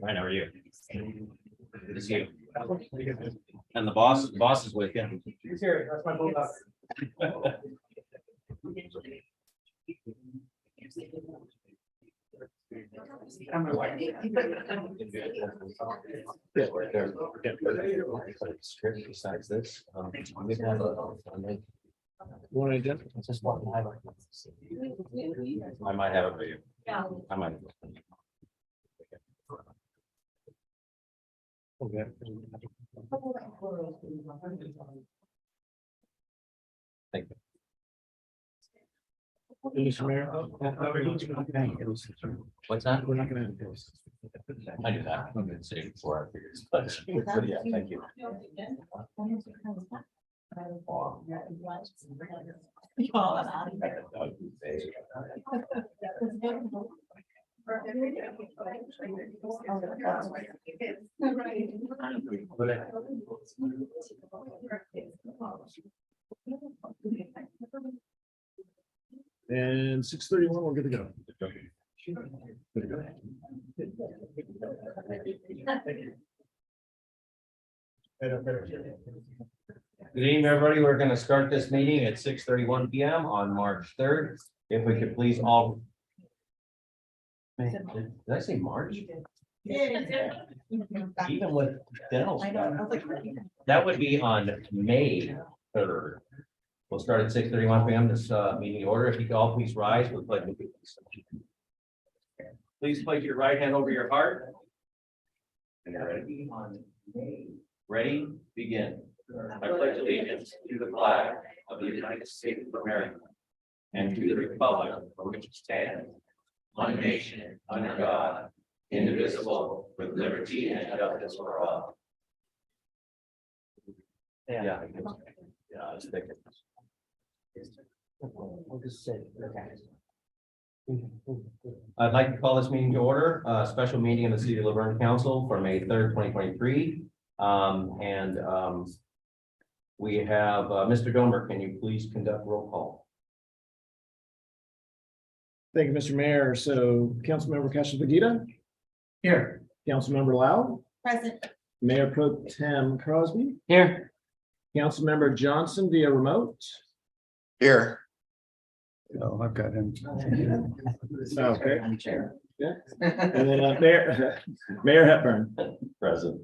Fine, how are you? Good to see you. And the boss is with you. He's here, that's my bulldog. And my wife. Yeah, right there. Script besides this. We have Want to do? just one highlight. I might have it for you. I might. Okay. Thank you. Mr. Mayor. What's that? We're not gonna have this. I do that. I'm gonna say it before I figure it. But yeah, thank you. And 6:31, we're good to go. Good evening, everybody. We're going to start this meeting at 6:31 p.m. on March 3rd. If we could please all. Did I say March? Even with dental stuff. That would be on May 3rd. We'll start at 6:31 p.m. This meeting order. If you could all please rise with pledge of allegiance. Please place your right hand over your heart. And you're ready. Ready? Begin. I pledge allegiance to the flag of the United States of America and to the republic for which it stands, one nation under God, indivisible, with liberty and justice for all. Yeah. I was thinking. I'd like to call this meeting to order, a special meeting of the City of Laverne Council for May 3rd, 2023. We have Mr. Domer. Can you please conduct roll call? Thank you, Mr. Mayor. So Councilmember Castellagita. Here. Councilmember Lau. Present. Mayor Pro Tem Crosby. Here. Councilmember Johnson via remote. Here. Oh, I've got him. Okay. Chair. Yeah. And then Mayor Hepburn. Present.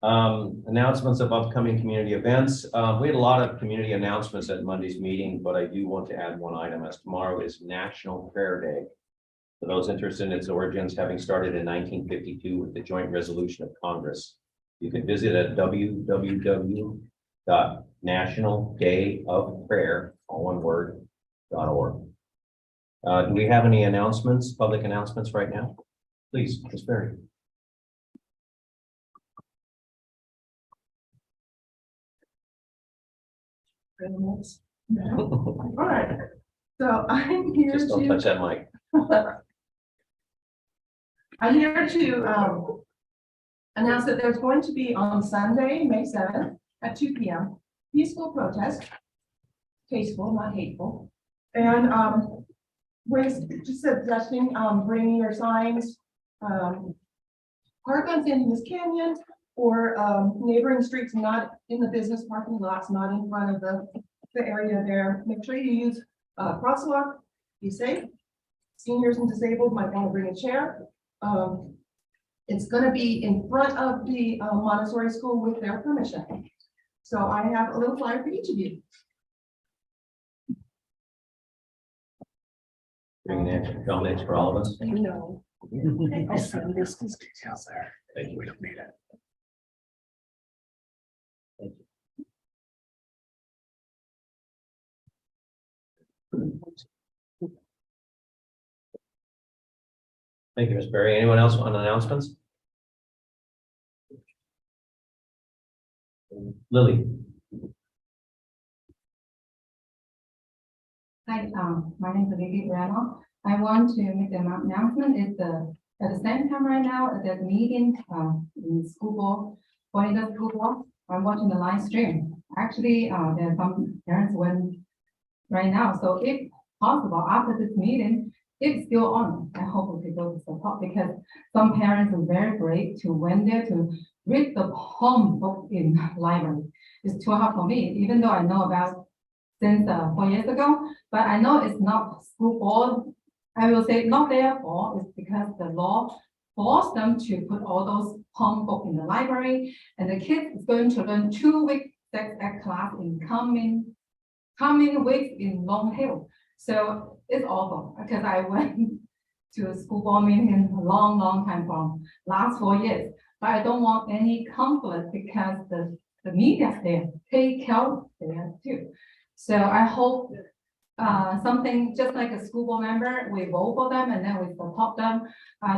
Announcements of upcoming community events. We had a lot of community announcements at Monday's meeting, but I do want to add one item, as tomorrow is National Prayer Day. For those interested in its origins, having started in 1952 with the Joint Resolution of Congress, you can visit at www.nationaldayofprayer, all one word, .org. Do we have any announcements, public announcements right now? Please, Ms. Berry. All right, so I'm here Just don't touch to, that mic. I'm here to announce that there's going to be on Sunday, May 7th at 2 p.m. peaceful protest, tasteful, not hateful. And we're just suggesting bringing your signs, park on San Dimas Canyon, or neighboring streets, not in the business parking lots, not in front of the area there. Make sure you use crosswalk, be safe. Seniors and disabled might want to bring a chair. It's going to be in front of the Montessori school with their permission. So I have a little flyer for each of you. Bringing in comments for all of us. No. I'll send this details there. Thank you. We don't need it. Thank you, Ms. Berry. Anyone else on announcements? Lily. Hi, my name is Lily Brano. I want to make an announcement. It's at the same time right now at that meeting in the school board, for the school board. I'm watching the live stream. Actually, there are some parents went right now. So if possible, after this meeting, it's still on. I hope people will support because some parents are very brave to went there to read the poem book in library. It's too hard for me, even though I know about since 4 years ago, but I know it's not school board. I will say not their fault, it's because the law forced them to put all those poem book in the library, and the kids is going to learn 2 weeks sex ed class in coming weeks in Long Hill. So it's awful because I went to a school board meeting a long time from last 4 years, but I don't want any conflict because the media's there, take care there too. So I hope something just like a school board member, we vote for them and then we support them.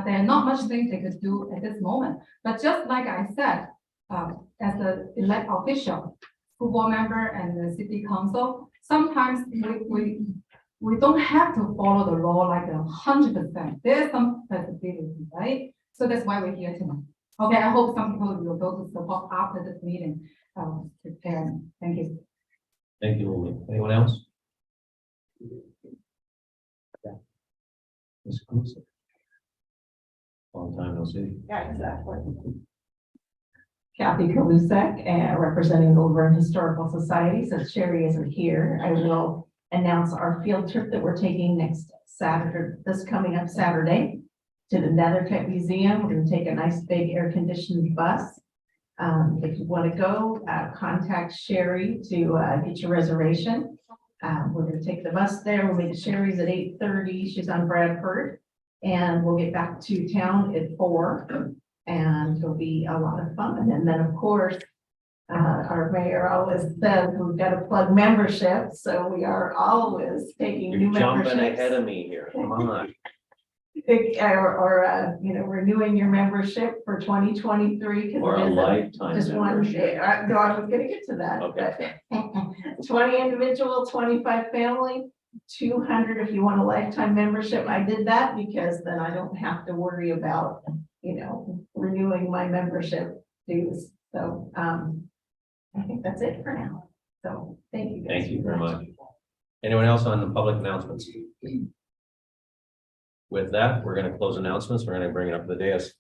There are not much things they could do at this moment, but just like I said, as an elect official, school board member and the city council, sometimes we don't have to follow the law like 100%. There's some flexibility, right? So that's why we're here tonight. Okay, I hope some people will go to support after this meeting. Prepare. Thank you. Thank you, Lily. Anyone else? Ms. Cruz? Long time no see. Yeah, exactly. Kathy Kalusek, representing the Laverne Historical Society. Since Sherry isn't here, I will announce our field trip that we're taking next Saturday, this coming up Saturday, to the Nethercutt Museum. We're going to take a nice big air-conditioned bus. If you want to go, contact Sherry to get your reservation. We're going to take the bus there. We'll meet at Sherry's at 8:30. She's on Bradford. And we'll get back to town at 4. And it'll be a lot of fun. And then, of course, our mayor always says we've got to plug membership. So we are always taking new You're jumping memberships. ahead of me here. Come on. Renewing your membership for 2023. Or a lifetime Just one membership. day. No, I was gonna get to that. Okay. but 20 individual, 25 family, 200 if you want a lifetime membership. I did that because then I don't have to worry about, renewing my membership dues. So, I think that's it for now. So, thank you. guys. Thank you very much. Anyone else on the public announcements? With that, we're going to close announcements. We're going to bring it up to the dais.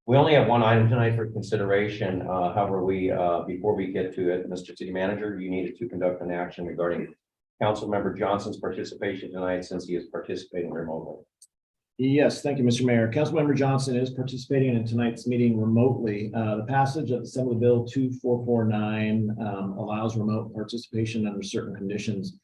We only have one item tonight for consideration. However, before we get to it, Mr. City Manager, you needed to conduct an action regarding Councilmember Johnson's participation tonight since he is participating remotely. Yes, thank you, Mr. Mayor. Councilmember Johnson is participating in tonight's meeting remotely. The passage of Assembly Bill 2449 allows remote participation under certain conditions.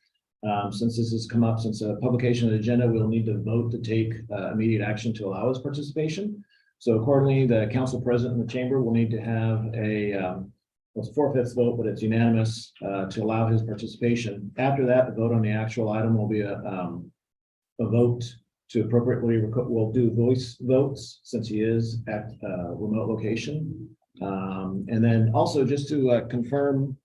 Since this has come up since a publication of the agenda, we'll need to vote to take immediate action to allow his participation. So accordingly, the council president in the chamber will need to have it's a 4/5 vote, but it's unanimous to allow his participation. After that, the vote on the actual item will be a vote to appropriately, we'll do voice votes since he is at a remote location. And then also just to confirm,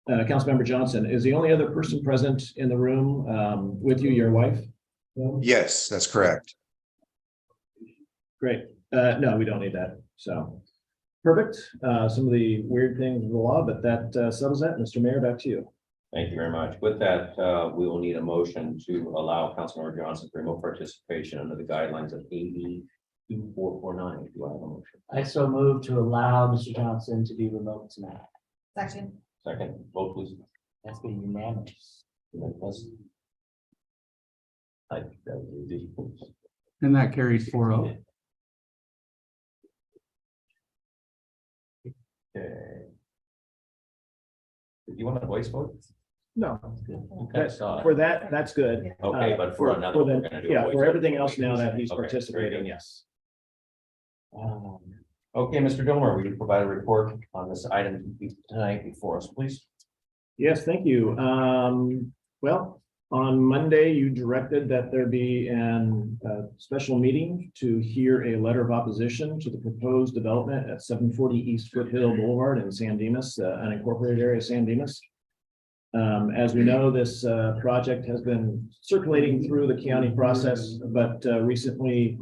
Councilmember Johnson, is the only other person present in the room with you, your wife? Yes, that's correct. Great. No, we don't need that. So perfect. Some of the weird things of the law, but that settles that. Mr. Mayor, back to you. Thank you very much. With that, we will need a motion to allow Councilmember Johnson remote participation under the guidelines of AB 2449. Do I have a motion? I so move to allow Mr. Johnson to be remote tonight. Section. Second, vote please. That's being unanimous. And that carries 4-0. Okay. Do you want a voice vote? No, Okay, so- for that, that's good. Okay, but for another for one, the- we're gonna do a yeah, voice for vote. everything else now that he's Okay, very participating, good. yes. Okay, Mr. Gilmore, will you provide a report on this item tonight before us, please? Yes, thank you. Well, on Monday, you directed that there be a special meeting to hear a letter of opposition to the proposed development at 740 East Foothill Boulevard in San Dimas, unincorporated area of San Dimas. As we know, this project has been circulating through the county process, but recently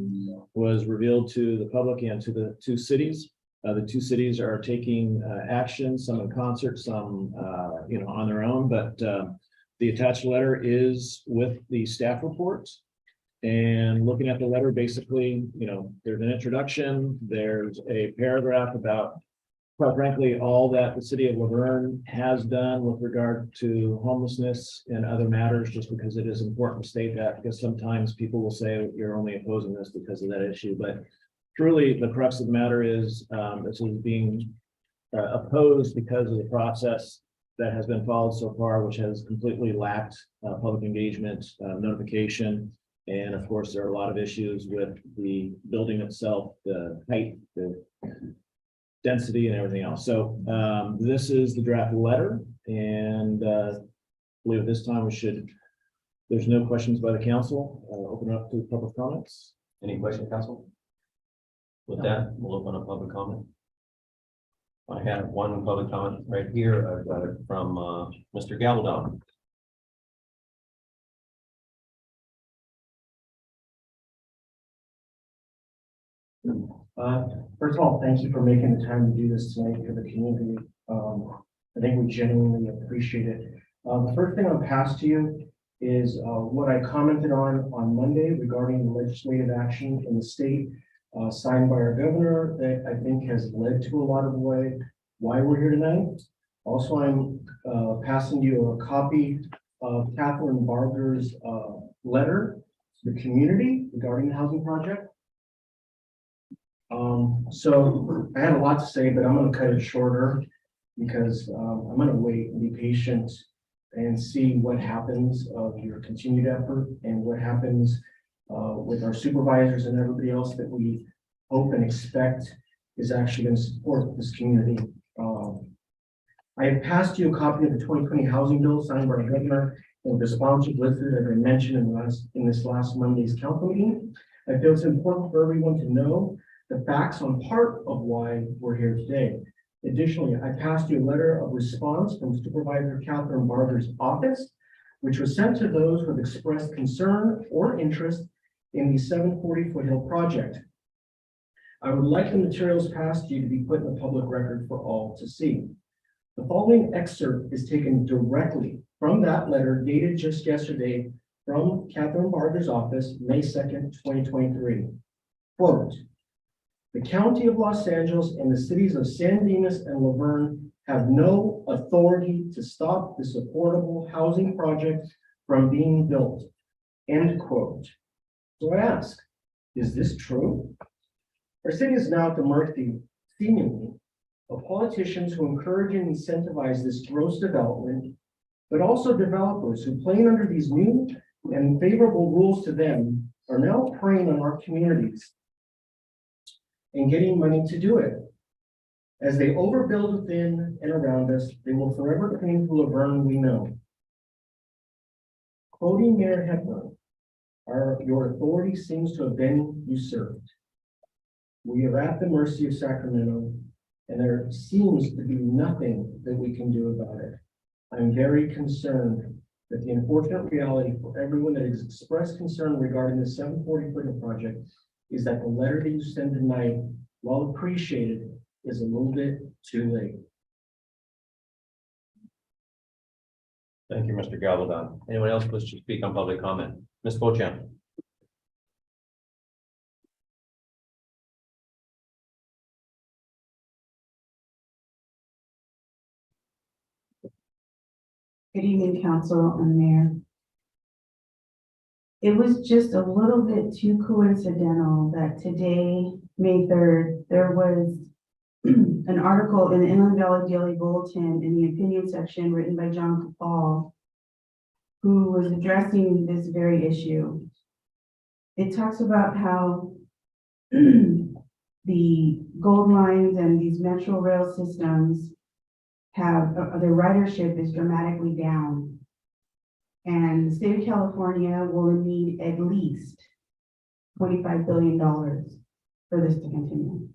was revealed to the public and to the two cities. The two cities are taking action, some in concert, some on their own, but The attached letter is with the staff report. And looking at the letter, basically, there's an introduction, there's a paragraph about, quite frankly, all that the city of Laverne has done with regard to homelessness and other matters, just because it is important to state that, because sometimes people will say you're only opposing this because of that issue, but truly the crux of the matter is, this is being opposed because of the process that has been followed so far, which has completely lacked public engagement, notification. And of course, there are a lot of issues with the building itself, the height, the density and everything else. So this is the draft letter, and I believe at this time there's no questions by the council. Open it up to public comments. Any question, council? With that, we'll open up public comment. I have one public comment right here. I've got it from Mr. Galdon. First of all, thank you for making the time to do this tonight for the community. I think we genuinely appreciate it. The first thing I'll pass to you is what I commented on Monday regarding the legislative action in the state signed by our governor that I think has led to a lot of why we're here tonight. Also, I'm passing you a copy of Catherine Barger's letter to the community regarding the housing project. So I had a lot to say, but I'm going to cut it shorter because I'm going to wait and be patient and see what happens of your continued effort and what happens with our supervisors and everybody else that we hope and expect is actually going to support this community. I have passed you a copy of the 2020 housing bill signed by the governor and the sponsors listed, as I mentioned in this last Monday's council meeting. I feel it's important for everyone to know the facts on part of why we're here today. Additionally, I passed you a letter of response from Supervisor Catherine Barger's office, which was sent to those who have expressed concern or interest in the 740 Foothill project. I would like the materials passed to you to be put in the public record for all to see. The following excerpt is taken directly from that letter dated just yesterday from Catherine Barger's office, May 2nd, 2023. Quote, "The County of Los Angeles and the cities of San Dimas and Laverne have no authority to stop this affordable housing project from being built." End quote. So I ask, is this true? Our city is now at the mercy, seemingly, of politicians who encourage and incentivize this gross development, but also developers who, playing under these new and favorable rules to them, are now preying on our communities and getting money to do it. As they overbuild within and around us, they will forever cling to Laverne, we know. Quoting Mayor Hepburn, your authority seems to have been usurped. We are at the mercy of Sacramento, and there seems to be nothing that we can do about it. I'm very concerned that the unfortunate reality for everyone that has expressed concern regarding the 740 Foothill project is that the letter that you send tonight, while appreciated, is a little bit too late. Thank you, Mr. Galdon. Anyone else wish to speak on public comment? Ms. Bochamp. Good evening, council and mayor. It was just a little bit too coincidental that today, May 3rd, there was an article in the Inland Valley Daily Bulletin in the opinion section written by John Fall, who was addressing this very issue. It talks about how the gold lines and these metro rail systems have their ridership is dramatically down. And the state of California will need at least $25 billion for this to continue.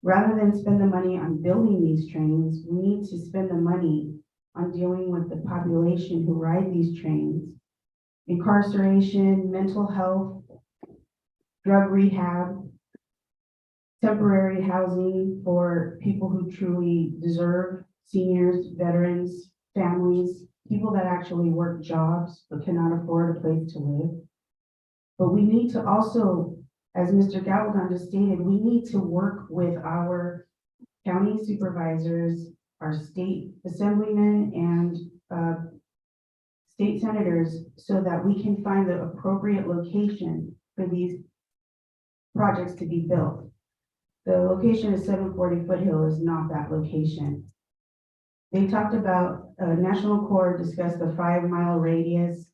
Rather than spend the money on building these trains, we need to spend the money on dealing with the population who ride these trains. Incarceration, mental health, drug rehab, temporary housing for people who truly deserve, seniors, veterans, families, people that actually work jobs but cannot afford a place to live. But we need to also, as Mr. Galvin just stated, we need to work with our county supervisors, our state assemblymen, and state senators so that we can find the appropriate location for these projects to be built. The location of 740 Foothill is not that location. They talked about, National Corps discussed the 5-mile radius.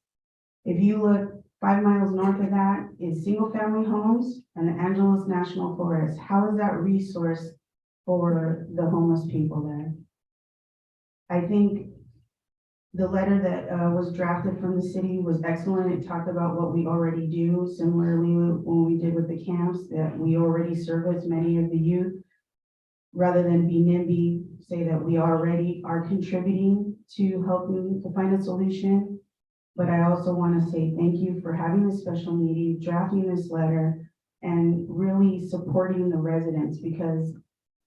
If you look 5 miles north of that is single-family homes and the Angeles National Forest. How is that resource for the homeless people there? I think the letter that was drafted from the city was excellent. It talked about what we already do, similarly when we did with the camps, that we already service many of the youth. Rather than be NIMBY, say that we already are contributing to helping to find a solution. But I also want to say thank you for having this special meeting, drafting this letter, and really supporting the residents, because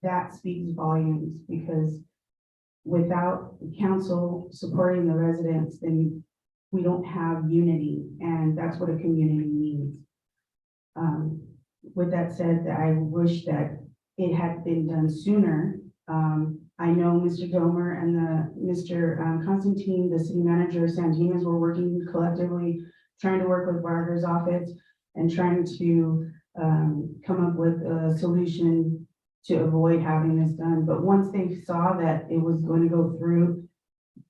that speaks volumes. Because without the council supporting the residents, then we don't have unity, and that's what a community needs. With that said, I wish that it had been done sooner. I know Mr. Domer and Mr. Constantine, the city manager of San Dimas, were working collectively, trying to work with Barker's office and trying to come up with a solution to avoid having this done. But once they saw that it was going to go through,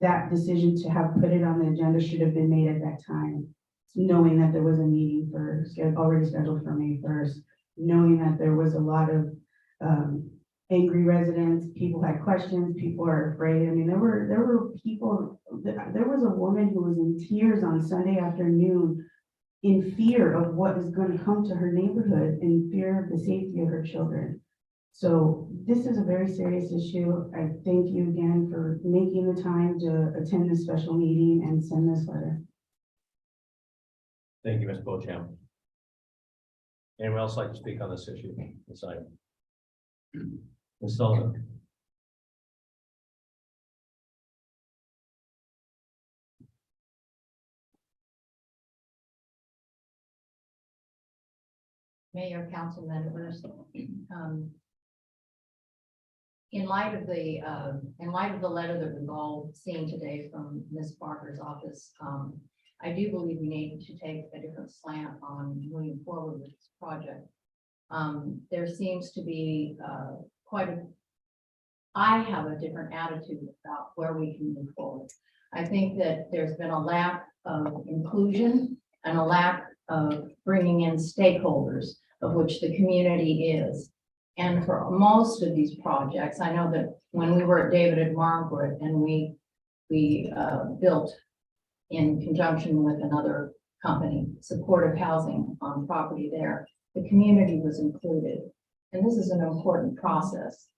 that decision to have put it on the agenda should have been made at that time, knowing that there was a meeting already scheduled for May 1st, knowing that there was a lot of angry residents, people had questions, people are afraid. I mean, there were people, there was a woman who was in tears on Sunday afternoon in fear of what is going to come to her neighborhood, in fear of the safety of her children. So this is a very serious issue. I thank you again for making the time to attend this special meeting and send this letter. Thank you, Ms. Beauchamp. Anyone else like to speak on this issue? This item? Ms. Sullivan. Mayor, council members, in light of the letter that we've all seen today from Ms. Barker's office, I do believe we need to take a different slant on moving forward with this project. There seems to be I have a different attitude about where we can move forward. I think that there's been a lack of inclusion and a lack of bringing in stakeholders, of which the community is. And for most of these projects, I know that when we were at David and Margaret and we built in conjunction with another company, supportive housing on property there, the community was included. And this is an important process.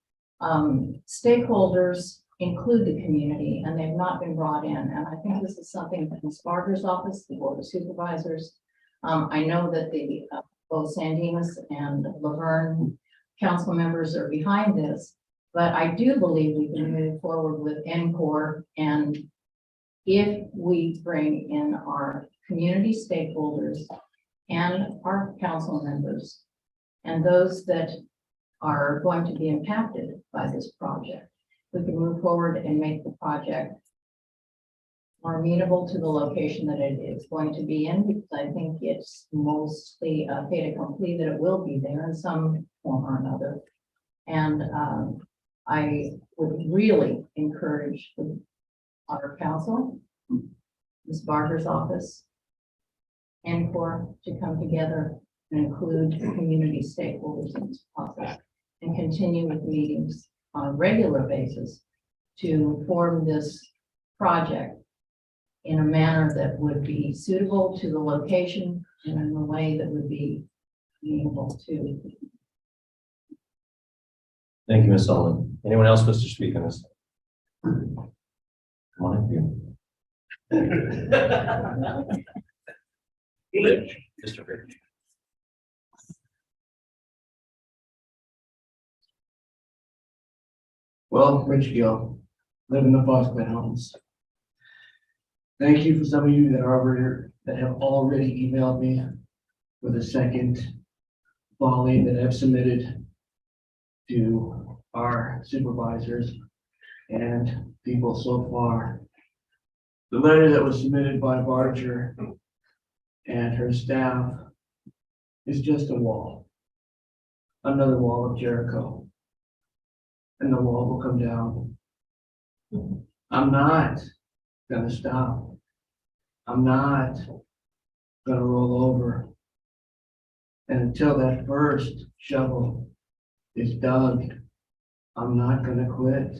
Stakeholders include the community and they've not been brought in. And I think this is something that Ms. Barker's office, the Board of Supervisors, I know that both San Dimas and Laverne council members are behind this, but I do believe we can move forward with NCORE. And if we bring in our community stakeholders and our council members and those that are going to be impacted by this project, we can move forward and make the project more amenable to the location that it is going to be in, because I think it's mostly a fait accompli that it will be there in some form or another. And I would really encourage our council, Ms. Barker's office, NCORE to come together and include community stakeholders in this process and continue with meetings on a regular basis to form this project in a manner that would be suitable to the location and in a way that would be amenable to. Thank you, Ms. Sullivan. Anyone else wish to speak on this? Come on in. Mr. Rich. Well, Rich Gill, live in the Bosquen Homes. Thank you for some of you that are over here that have already emailed me with a second volley that I've submitted to our supervisors and people so far. The letter that was submitted by Barger and her staff is just a wall. Another wall of Jericho. And the wall will come down. I'm not gonna stop. I'm not gonna roll over. And until that first shovel is dug, I'm not gonna quit.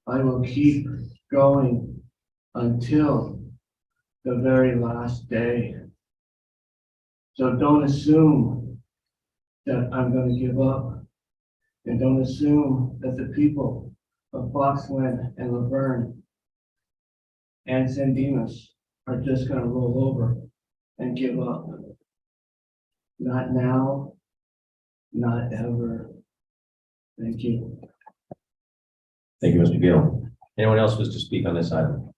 I will keep going until the very last day. So don't assume that I'm gonna give up. And don't assume that the people of Foxland and Laverne and San Dimas are just gonna roll over and give up. Not now, not ever. Thank you. Thank you, Mr. Gill. Anyone else wish to speak on this item?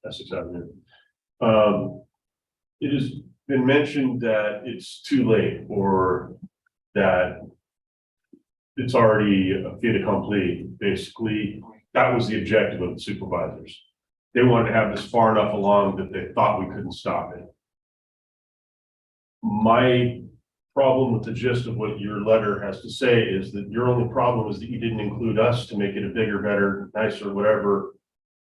Essex Avenue. It has been mentioned that it's too late or that it's already a fait accompli. Basically, that was the objective of the supervisors. They wanted to have this far enough along that they thought we couldn't stop it. My problem with the gist of what your letter has to say is that your only problem is that you didn't include us to make it a bigger, better, nicer, whatever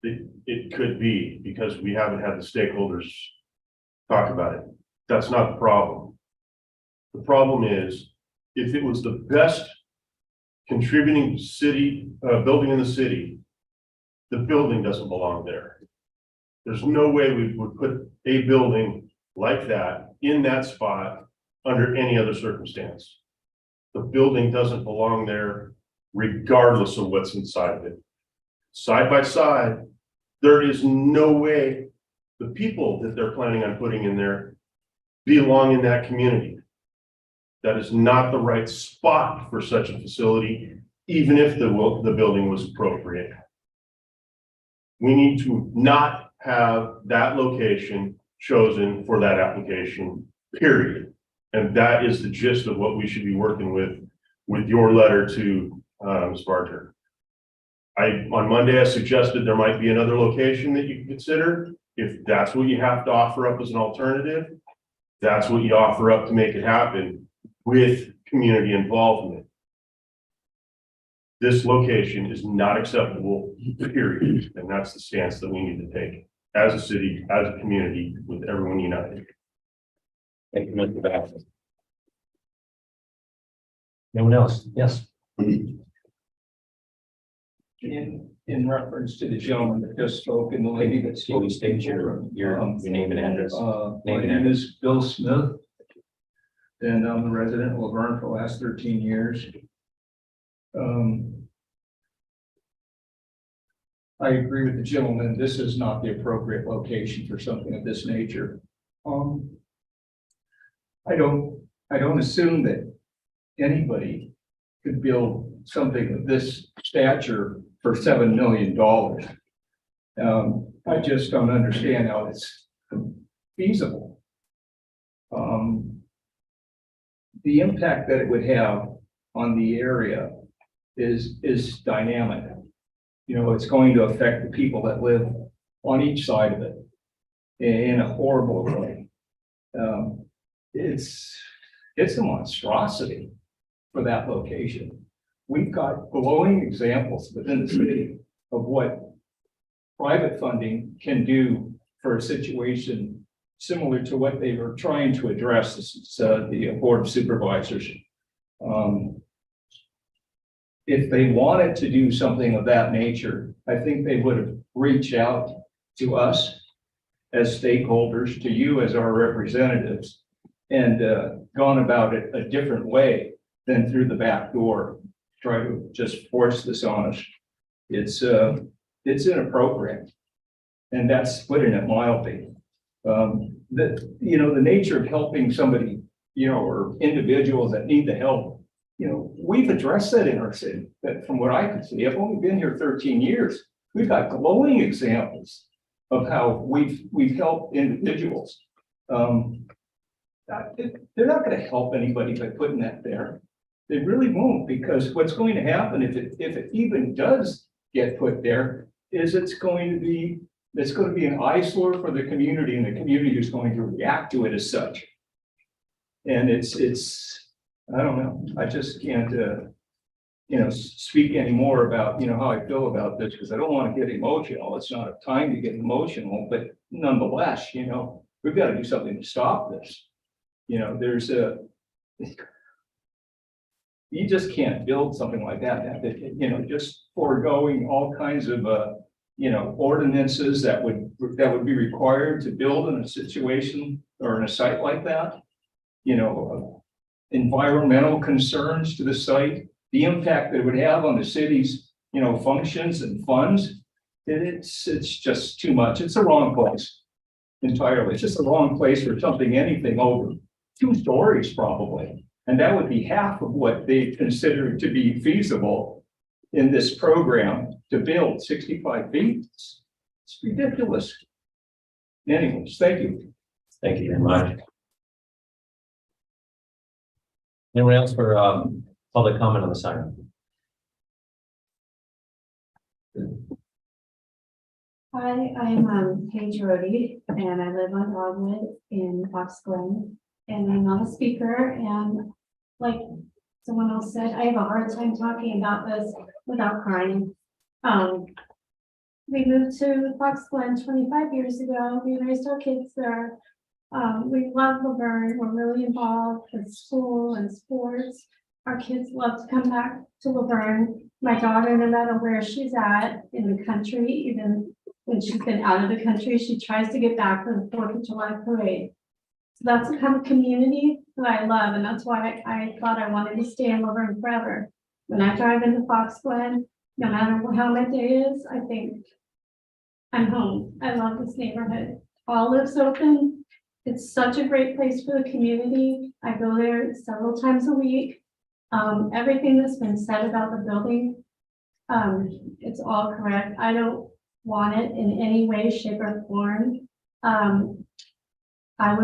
it could be, because we haven't had the stakeholders talk about it. That's not the problem. The problem is, if it was the best contributing city, building in the city, the building doesn't belong there. There's no way we would put a building like that in that spot under any other circumstance. The building doesn't belong there regardless of what's inside of it. Side by side, there is no way the people that they're planning on putting in there belong in that community. That is not the right spot for such a facility, even if the building was appropriate. We need to not have that location chosen for that application, period. And that is the gist of what we should be working with your letter to Ms. Barger. On Monday, I suggested there might be another location that you can consider. If that's what you have to offer up as an alternative, that's what you offer up to make it happen with community involvement. This location is not acceptable, period. And that's the stance that we need to take as a city, as a community, with everyone united. Thank you, Mr. Bassett. Anyone else? Yes. In reference to the gentleman that just spoke and the lady that Can spoke. you state your name and address? My name is Bill Smith. And I'm a resident of Laverne for the last 13 years. I agree with the gentleman. This is not the appropriate location for something of this nature. I don't assume that anybody could build something of this stature for $7 million. I just don't understand how it's feasible. The impact that it would have on the area is dynamic. You know, it's going to affect the people that live on each side of it in a horrible way. It's a monstrosity for that location. We've got glowing examples within the city of what private funding can do for a situation similar to what they were trying to address. This is the Board of Supervisors. If they wanted to do something of that nature, I think they would have reached out to us as stakeholders, to you as our representatives, and gone about it a different way than through the back door. Try to just force this on us. It's inappropriate, and that's putting it mildly. The nature of helping somebody or individuals that need the help. We've addressed that in our city, but from what I can see, I've only been here 13 years. We've got glowing examples of how we've helped individuals. They're not going to help anybody by putting that there. They really won't, because what's going to happen if it even does get put there is it's going to be an eyesore for the community, and the community is going to react to it as such. And it's I don't know. I just can't speak anymore about how I feel about this, because I don't want to get emotional. It's not a time to get emotional, but nonetheless, we've got to do something to stop this. You just can't build something like that. Just foregoing all kinds of ordinances that would be required to build in a situation or in a site like that. Environmental concerns to the site, the impact that it would have on the city's functions and funds. It's just too much. It's the wrong place entirely. It's just the wrong place for anything over 2 stories probably. And that would be half of what they consider to be feasible in this program to build 65 feet. It's ridiculous. Anyways, thank you. Thank you very much. Anyone else for public comment on the sign? Hi, I'm Paige Rhodey, and I live on Dogwood in Fox Glen. And I'm not a speaker, and like someone else said, I have a hard time talking about this without crying. We moved to Fox Glen 25 years ago. We raised our kids there. We love Laverne. We're really involved with school and sports. Our kids love to come back to Laverne. My daughter, no matter where she's at in the country, even when she's been out of the country, she tries to get back for the 4th of July parade. So that's the kind of community that I love, and that's why I thought I wanted to stay in Laverne forever. When I drive into Fox Glen, no matter how my day is, I think I'm home. I love this neighborhood. Olive's open. It's such a great place for the community. I go there several times a week. Everything that's been said about the building, it's all correct. I don't want it in any way, shape, or form. I've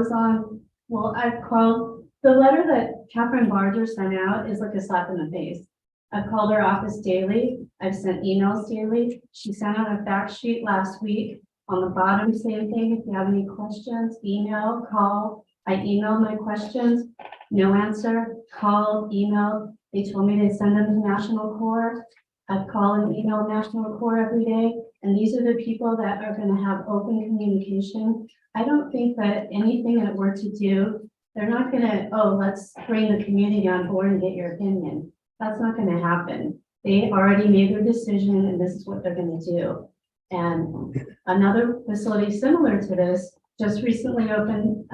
called, the letter that Catherine Barger sent out is like a slap in the face. I've called her office daily. I've sent emails daily. She sent out a fact sheet last week. On the bottom, same thing. If you have any questions, email, call. I emailed my questions, no answer, called, emailed. They told me to send them to National Corps. I've called and emailed National Corps every day. And these are the people that are going to have open communication. I don't think that anything that we're to do, they're not going to, let's bring the community on board and get your opinion. That's not going to happen. They already made their decision, and this is what they're going to do. And another facility similar to this just recently opened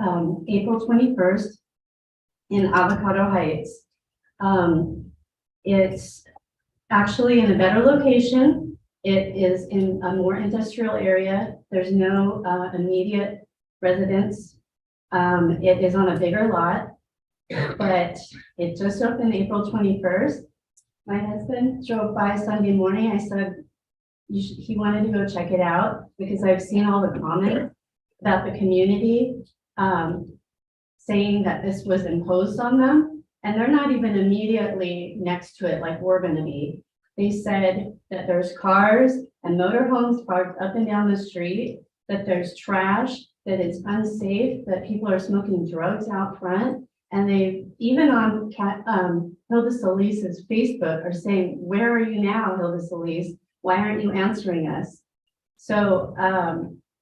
April 21st in Avocado Heights. It's actually in a better location. It is in a more industrial area. There's no immediate residence. It is on a bigger lot, but it just opened April 21st. My husband drove by Sunday morning. I said he wanted to go check it out because I've seen all the comments about the community saying that this was imposed on them, and they're not even immediately next to it like we're going to be. They said that there's cars and motorhomes parked up and down the street, that there's trash, that it's unsafe, that people are smoking drugs out front. And they even on Hilda Solis's Facebook are saying, "Where are you now, Hilda Solis? Why aren't you answering us?" So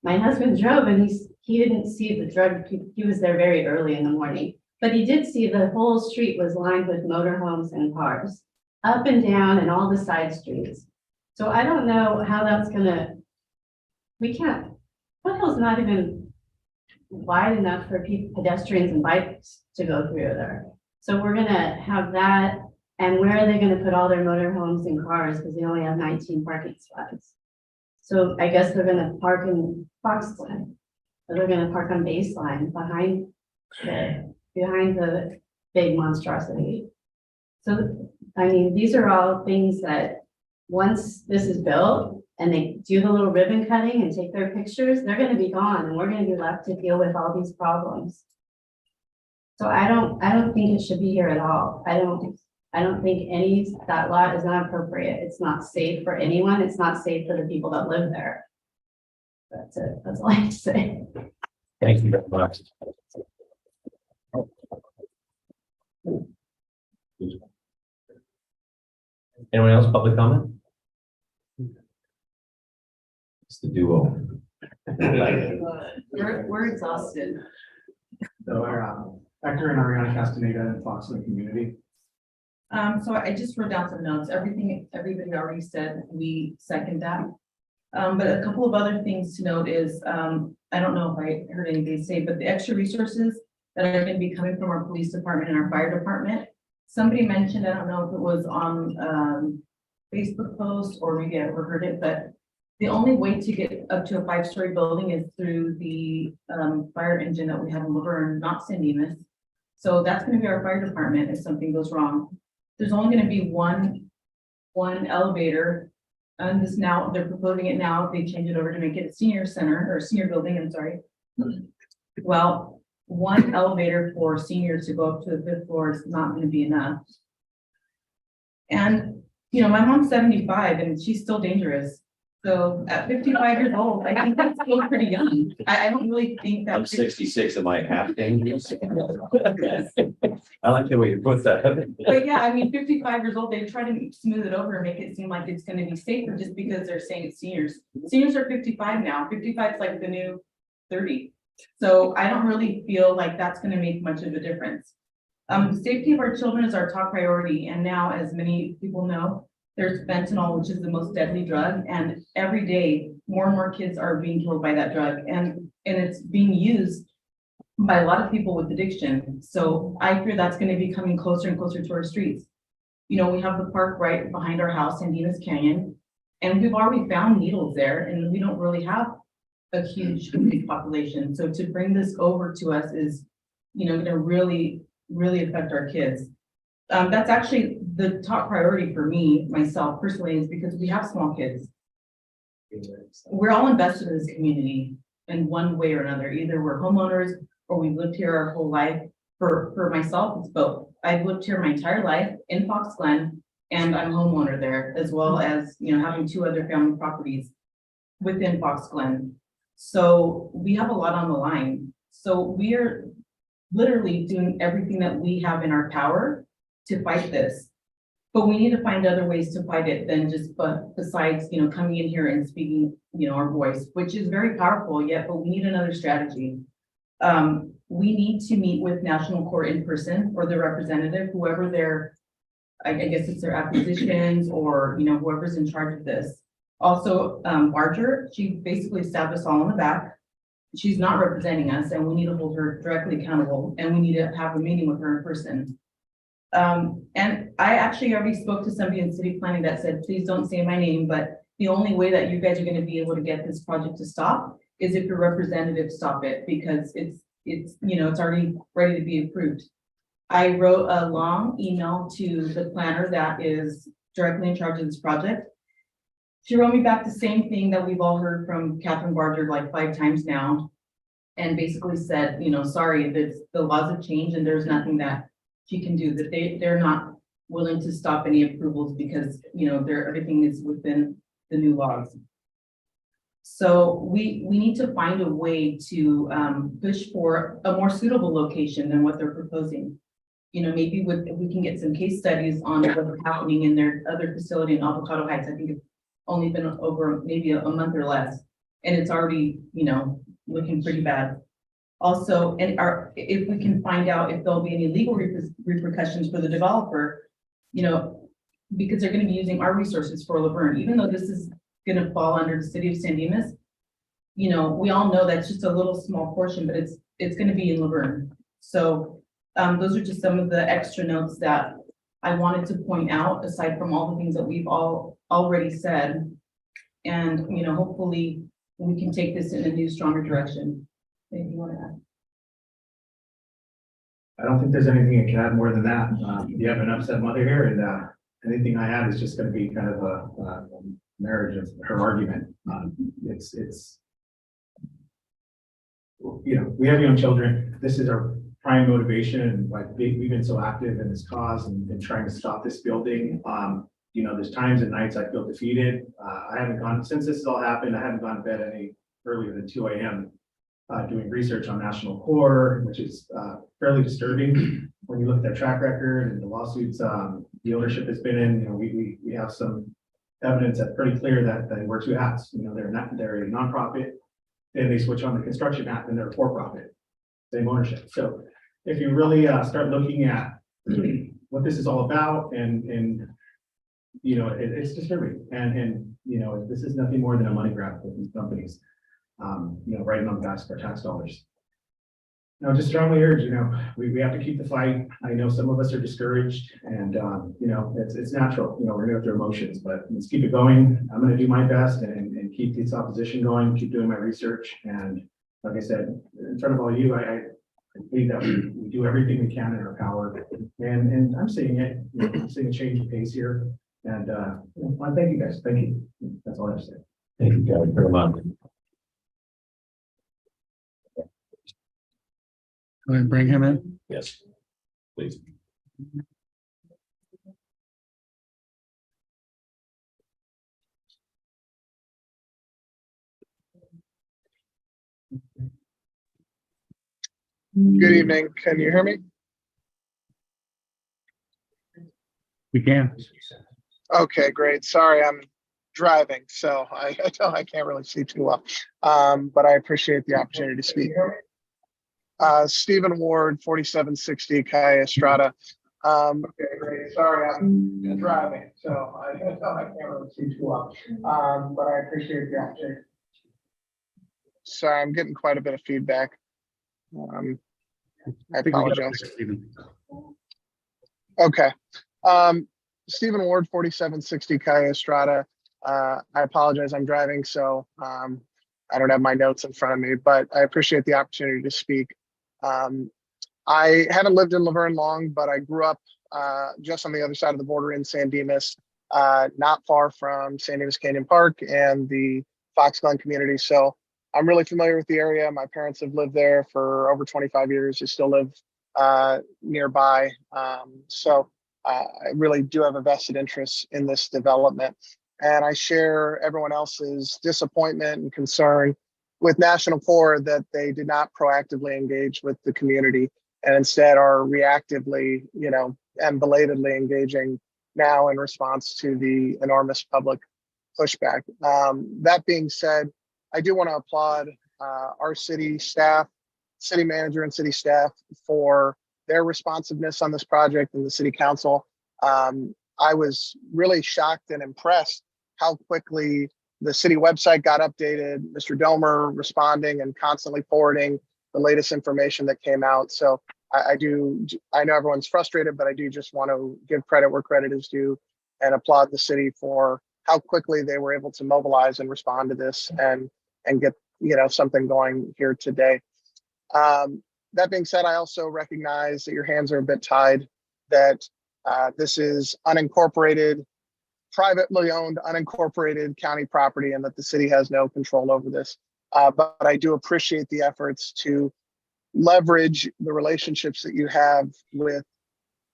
my husband drove and he didn't see the drug. He was there very early in the morning, but he did see the whole street was lined with motorhomes and cars up and down and all the side streets. So I don't know how that's Foothill's not even wide enough for pedestrians and bikes to go through there. So we're gonna have that. And where are they gonna put all their motorhomes and cars? Because they only have 19 parking spots. So I guess they're gonna park in Fox Glen, or they're gonna park on Baseline behind the behind the big monstrosity. So, I mean, these are all things that, once this is built and they do the little ribbon cutting and take their pictures, they're gonna be gone and we're gonna be left to deal with all these problems. So I don't think it should be here at all. I don't think that lot is not appropriate. It's not safe for anyone. It's not safe for the people that live there. That's it. That's all I have to say. Thank you very much. Anyone else, public comment? It's the duo. We're exhausted. So Hector and Ariana Castaneda and Fox Lake Community. So I just wrote down some notes. Everything everybody already said, we second that. But a couple of other things to note is, I don't know if I heard anybody say, but the extra resources that are going to be coming from our police department and our fire department. Somebody mentioned, I don't know if it was on Facebook post or maybe I overheard it, but the only way to get up to a 5-story building is through the fire engine that we have in Laverne, not San Dimas. So that's going to be our fire department if something goes wrong. There's only going to be one elevator. And this now, they're proposing it now, they change it over to make it a senior center or senior building, I'm sorry. Well, one elevator for seniors to go up to the 5th floor is not going to be enough. And, you know, my mom's 75 and she's still dangerous. So at 55 years old, I think that's still pretty young. I don't really think that. I'm 66, am I half dangerous? I like the way you put that. But yeah, I mean, 55 years old, they try to smooth it over and make it seem like it's gonna be safer just because they're saying it's seniors. Seniors are 55 now. 55 is like the new 30. So I don't really feel like that's gonna make much of a difference. The safety of our children is our top priority. And now, as many people know, there's fentanyl, which is the most deadly drug. And every day, more and more kids are being killed by that drug. And it's being used by a lot of people with addiction. So I fear that's going to be coming closer and closer to our streets. You know, we have the park right behind our house, San Dimas Canyon, and we've already found needles there, and we don't really have a huge population. So to bring this over to us is, you know, going to really affect our kids. That's actually the top priority for me, myself personally, is because we have small kids. We're all invested in this community in one way or another. Either we're homeowners or we've lived here our whole life. For myself, it's both. I've lived here my entire life in Fox Glen, and I'm a homeowner there, as well as, you know, having 2 other family properties within Fox Glen. So we have a lot on the line. So we're literally doing everything that we have in our power to fight this. But we need to find other ways to fight it than just, besides, you know, coming in here and speaking, you know, our voice, which is very powerful yet, but we need another strategy. We need to meet with National Court in person, or the representative, whoever their, I guess it's their acquisitions, or, you know, whoever's in charge of this. Also, Barger, she basically stabbed us all in the back. She's not representing us, and we need to hold her directly accountable, and we need to have a meeting with her in person. And I actually already spoke to somebody in city planning that said, please don't say my name, but the only way that you guys are going to be able to get this project to stop is if your representatives stop it, because it's, you know, it's already ready to be approved. I wrote a long email to the planner that is directly in charge of this project. She wrote me back the same thing that we've all heard from Catherine Barger like 5 times now, and basically said, you know, sorry, the laws have changed and there's nothing that she can do, that they're not willing to stop any approvals because, you know, everything is within the new laws. So we need to find a way to push for a more suitable location than what they're proposing. You know, maybe if we can get some case studies on what's happening in their other facility in Avocado Heights. I think it's only been over maybe a month or less, and it's already, you know, looking pretty bad. Also, if we can find out if there'll be any legal repercussions for the developer, you know, because they're going to be using our resources for Laverne, even though this is going to fall under the city of San Dimas. You know, we all know that's just a little small portion, but it's going to be in Laverne. So those are just some of the extra notes that I wanted to point out, aside from all the things that we've all already said. And, you know, hopefully we can take this in a new, stronger direction. Anything you want to add? I don't think there's anything I can add more than that. You have an upset mother here, and anything I add is just gonna be kind of a marriage of her argument. It's you know, we have young children. This is our prime motivation, and like we've been so active in this cause and trying to stop this building. You know, there's times and nights I feel defeated. I haven't gone, since this has all happened, I haven't gone to bed any earlier than 2 a.m. Doing research on National Core, which is fairly disturbing when you look at their track record and the lawsuits the ownership has been in. You know, we have some evidence that's pretty clear that they wear two hats. You know, they're a nonprofit, then they switch on the construction hat, and they're for profit, same ownership. So if you really start looking at what this is all about, and you know, it's disturbing, and you know, this is nothing more than a money grab with these companies. You know, right on the backs of our tax dollars. Now, just strongly urge, you know, we have to keep the fight. I know some of us are discouraged, and you know, it's natural. You know, we're gonna go through emotions, but let's keep it going. I'm gonna do my best and keep this opposition going, keep doing my research. And like I said, in front of all you, I believe that we do everything we can in our power. And I'm seeing it, you know, I'm seeing a change of pace here. And you know, I thank you guys. Thank you. That's all I have to say. Thank you, Gary, very much. Go ahead and bring him in. Yes, please. Good evening. Can you hear me? We can. Okay, great. Sorry, I'm driving, so I can't really see too well. But I appreciate the opportunity to speak. Stephen Ward, 4760 Calle Estrada. Okay, great. Sorry, I'm driving, so I can't really see too well. But I appreciate the opportunity. Sorry, I'm getting quite a bit of feedback. I apologize. Okay. Stephen Ward, 4760 Calle Estrada. I apologize. I'm driving, so I don't have my notes in front of me, but I appreciate the opportunity to speak. I haven't lived in Laverne long, but I grew up just on the other side of the border in San Dimas, not far from San Dimas Canyon Park and the Fox Glen community. So I'm really familiar with the area. My parents have lived there for over 25 years. They still live nearby. So I really do have a vested interest in this development. And I share everyone else's disappointment and concern with National Core that they did not proactively engage with the community and instead are reactively, you know, and belatedly engaging now in response to the enormous public pushback. That being said, I do want to applaud our city staff, city manager and city staff for their responsiveness on this project and the city council. I was really shocked and impressed how quickly the city website got updated, Mr. Domer responding and constantly forwarding the latest information that came out. So I know everyone's frustrated, but I do just want to give credit where credit is due and applaud the city for how quickly they were able to mobilize and respond to this and get, you know, something going here today. That being said, I also recognize that your hands are a bit tied, that this is unincorporated, privately owned, unincorporated county property, and that the city has no control over this. But I do appreciate the efforts to leverage the relationships that you have with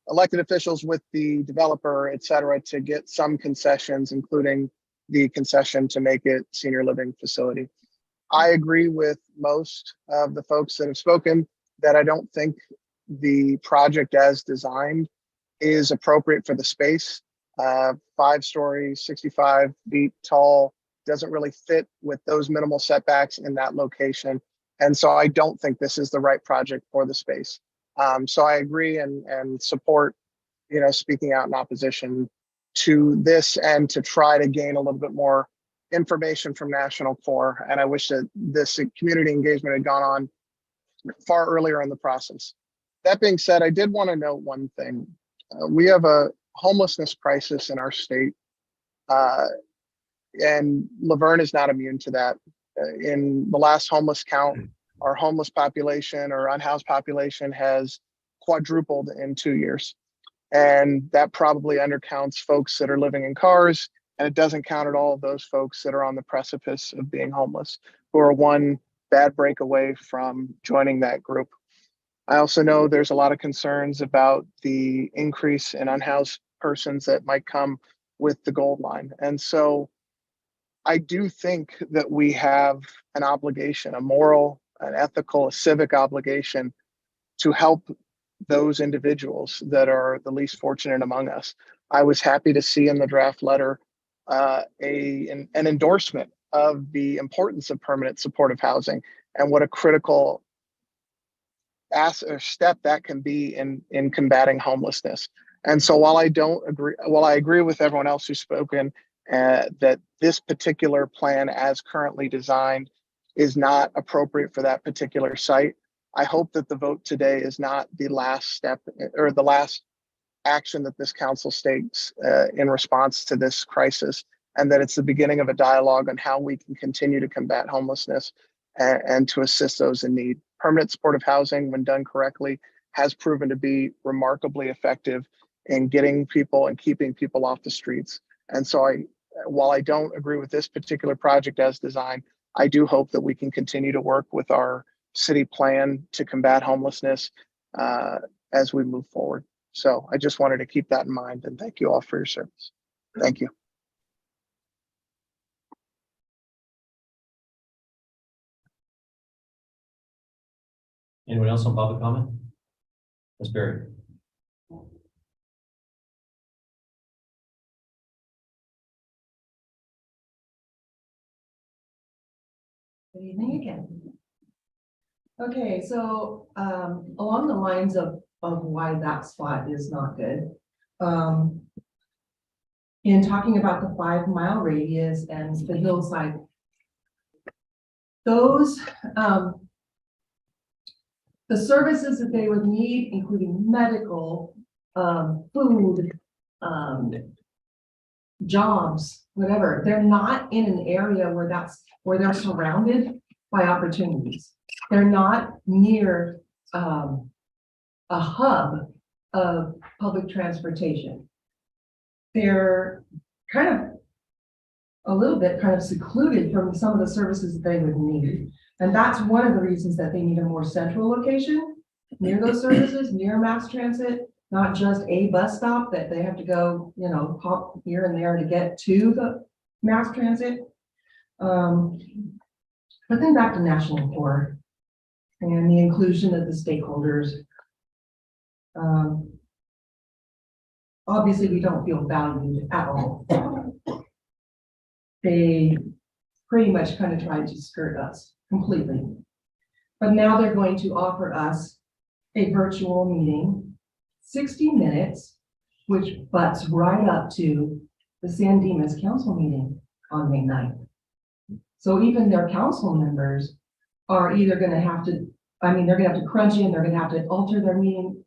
elected officials, with the developer, et cetera, to get some concessions, including the concession to make it senior living facility. I agree with most of the folks that have spoken that I don't think the project as designed is appropriate for the space. 5-story, 65 feet tall, doesn't really fit with those minimal setbacks in that location. And so I don't think this is the right project for the space. So I agree and support, you know, speaking out in opposition to this and to try to gain a little bit more information from National Core. And I wish that this community engagement had gone on far earlier in the process. That being said, I did want to note one thing. We have a homelessness crisis in our state, and Laverne is not immune to that. In the last homeless count, our homeless population or unhoused population has quadrupled in 2 years. And that probably undercounts folks that are living in cars, and it doesn't count at all of those folks that are on the precipice of being homeless, who are one bad break away from joining that group. I also know there's a lot of concerns about the increase in unhoused persons that might come with the Gold Line. And so I do think that we have an obligation, a moral, an ethical, a civic obligation to help those individuals that are the least fortunate among us. I was happy to see in the draft letter an endorsement of the importance of permanent supportive housing and what a critical step that can be in combating homelessness. And so while I agree with everyone else who's spoken that this particular plan as currently designed is not appropriate for that particular site, I hope that the vote today is not the last step or the last action that this council takes in response to this crisis, and that it's the beginning of a dialogue on how we can continue to combat homelessness and to assist those in need. Permanent supportive housing, when done correctly, has proven to be remarkably effective in getting people and keeping people off the streets. And so while I don't agree with this particular project as designed, I do hope that we can continue to work with our city plan to combat homelessness as we move forward. So I just wanted to keep that in mind, and thank you all for your service. Thank you. Anyone else on public comment? Ms. Berry. Good evening again. Okay, so along the lines of why that spot is not good. In talking about the 5 mile radius and the hillside, those the services that they would need, including medical, food, jobs, whatever, they're not in an area where they're surrounded by opportunities. They're not near a hub of public transportation. They're kind of a little bit kind of secluded from some of the services that they would need. And that's one of the reasons that they need a more central location near those services, near mass transit, not just a bus stop that they have to go, you know, hop here and there to get to the mass transit. But then back to National Core and the inclusion of the stakeholders. Obviously, we don't feel valued at all. They pretty much kind of tried to skirt us completely. But now they're going to offer us a virtual meeting, 60 minutes, which butts right up to the San Dimas Council meeting on May 9th. So even their council members are either going to have to, they're going to have to crunch in, they're going to have to alter their meeting.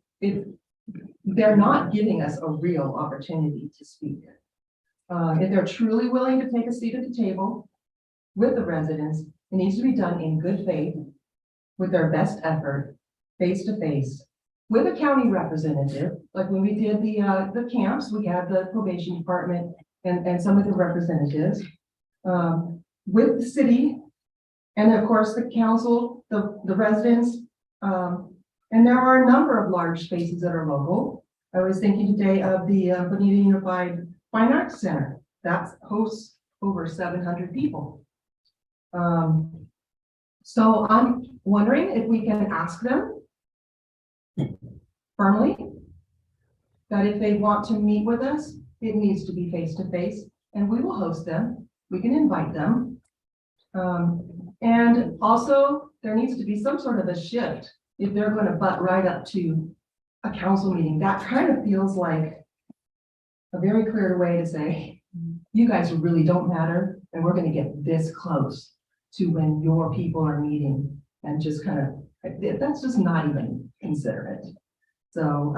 They're not giving us a real opportunity to speak. If they're truly willing to take a seat at the table with the residents, it needs to be done in good faith, with their best effort, face to face, with a county representative. Like when we did the camps, we had the probation department and some of the representatives, with the city, and of course the council, the residents, and there are a number of large spaces that are local. I was thinking today of the Bonita Unified Fine Arts Center that hosts over 700 people. So I'm wondering if we can ask them firmly that if they want to meet with us, it needs to be face to face, and we will host them. We can invite them. And also there needs to be some sort of a shift if they're going to butt right up to a council meeting. That kind of feels like a very clear way to say, you guys really don't matter, and we're going to get this close to when your people are meeting, and just kind of, that's just not even considerate. So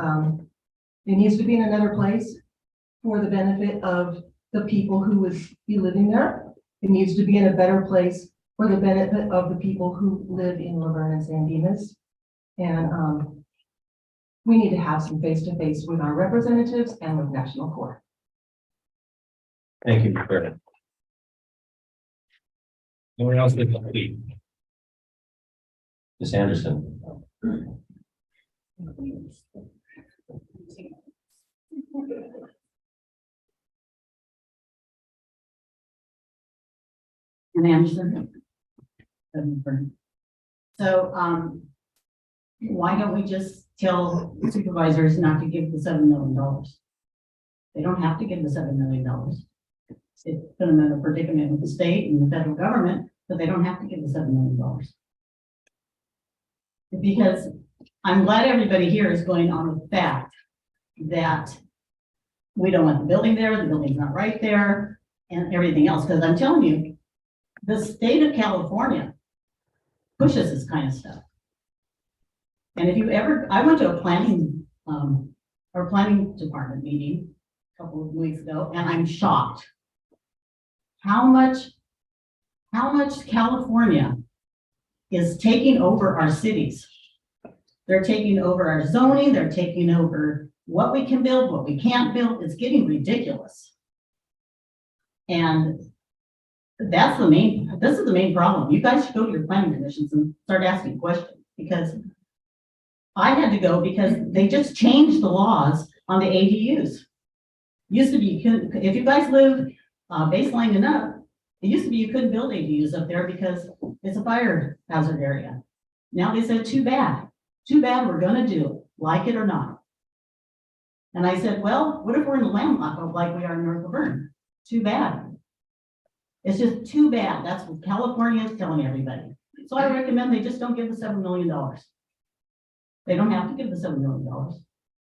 it needs to be in another place for the benefit of the people who would be living there. It needs to be in a better place for the benefit of the people who live in Laverne and San Dimas. And we need to have some face-to-face with our representatives and with national court. Thank you, Ms. Fairman. Anyone else with the speak? Ms. Anderson. And Anderson. So, why don't we just tell supervisors not to give the $7 million? They don't have to give the $7 million. It put them in a predicament with the state and the federal government, but they don't have to give the $7 million. Because I'm glad everybody here is going on with the fact that we don't want the building there, the building's not right there, and everything else, because I'm telling you, the state of California pushes this kind of stuff. And if you ever, I went to a planning department meeting a couple of weeks ago, and I'm shocked how much California is taking over our cities. They're taking over our zoning, they're taking over what we can build, what we can't build. It's getting ridiculous. And this is the main problem. You guys should go to your planning commissions and start asking questions, because I had to go because they just changed the laws on the ADUs. Used to be, if you guys lived baseline and up, it used to be you couldn't build ADUs up there because it's a fire hazard area. Now they said, too bad, we're gonna do it, like it or not. And I said, well, what if we're in the landlocked like we are in North Laverne? Too bad. It's just too bad. That's what California is telling everybody. So I recommend they just don't give the $7 million. They don't have to give the $7 million.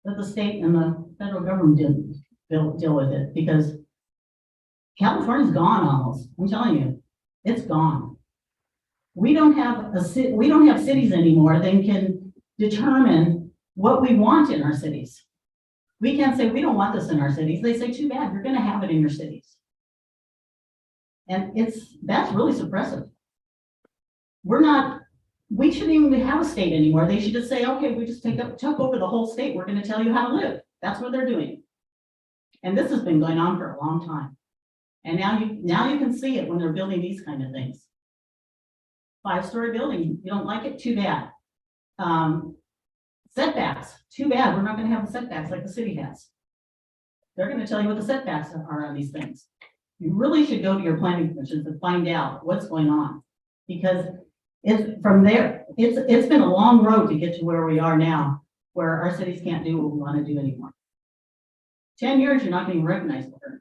Let the state and the federal government deal with it, because California's gone almost. I'm telling you, it's gone. We don't have cities anymore that can determine what we want in our cities. We can't say we don't want this in our cities. They say, too bad, you're going to have it in your cities. And that's really suppressive. We shouldn't even have a state anymore. They should just say, okay, we just took over the whole state. We're going to tell you how to live. That's what they're doing. And this has been going on for a long time. And now you can see it when they're building these kind of things. 5-story building, you don't like it? Too bad. Setbacks, too bad. We're not going to have the setbacks like the city has. They're going to tell you what the setbacks are on these things. You really should go to your planning commissions and find out what's going on, because from there, it's been a long road to get to where we are now, where our cities can't do what we want to do anymore. 10 years, you're not going to recognize Laverne.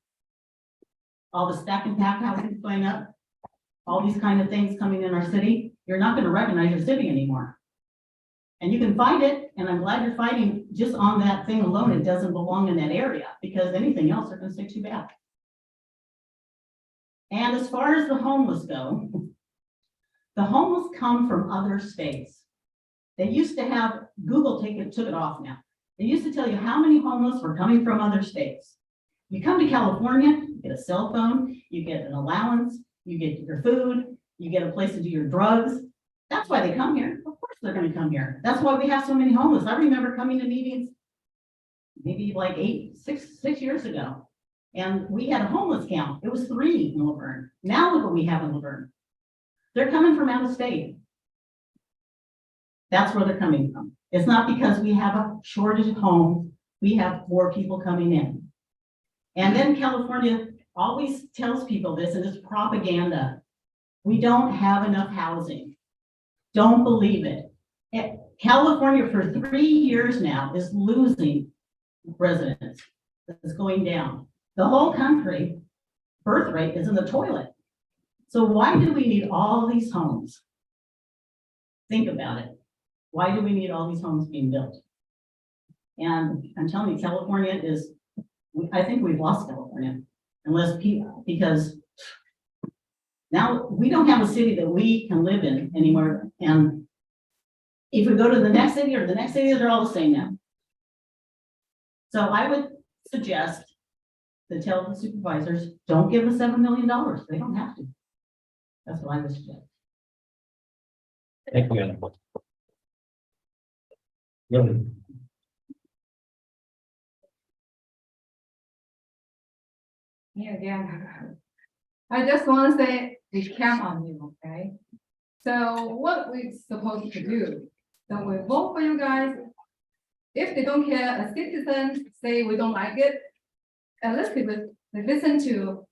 All the stack and pack housing going up, all these kind of things coming in our city, you're not going to recognize your city anymore. And you can fight it, and I'm glad you're fighting just on that thing alone. It doesn't belong in that area, because anything else they're going to say too bad. And as far as the homeless go, the homeless come from other states. They used to have, Google took it off now. They used to tell you how many homeless were coming from other states. You come to California, you get a cell phone, you get an allowance, you get your food, you get a place to do your drugs. That's why they come here. Of course they're going to come here. That's why we have so many homeless. I remember coming to meetings maybe like 6 years ago. And we had a homeless count. It was 3 in Laverne. Now look what we have in Laverne. They're coming from out of state. That's where they're coming from. It's not because we have a shortage of homes. We have more people coming in. And then California always tells people this, and it's propaganda. We don't have enough housing. Don't believe it. California for 3 years now is losing residents. It's going down. The whole country birth rate is in the toilet. So why do we need all these homes? Think about it. Why do we need all these homes being built? And I'm telling you, California is, I think we've lost California, unless people, because now we don't have a city that we can live in anymore. And if we go to the next city or the next city, they're all the same now. So I would suggest to tell the supervisors, don't give the $7 million. They don't have to. That's what I would suggest. Thank you, Anna. Really? Me again. I just want to say, we count on you, okay? So what we supposed to do? So we vote for you guys. If they don't care, a citizen say we don't like it, at least we listen to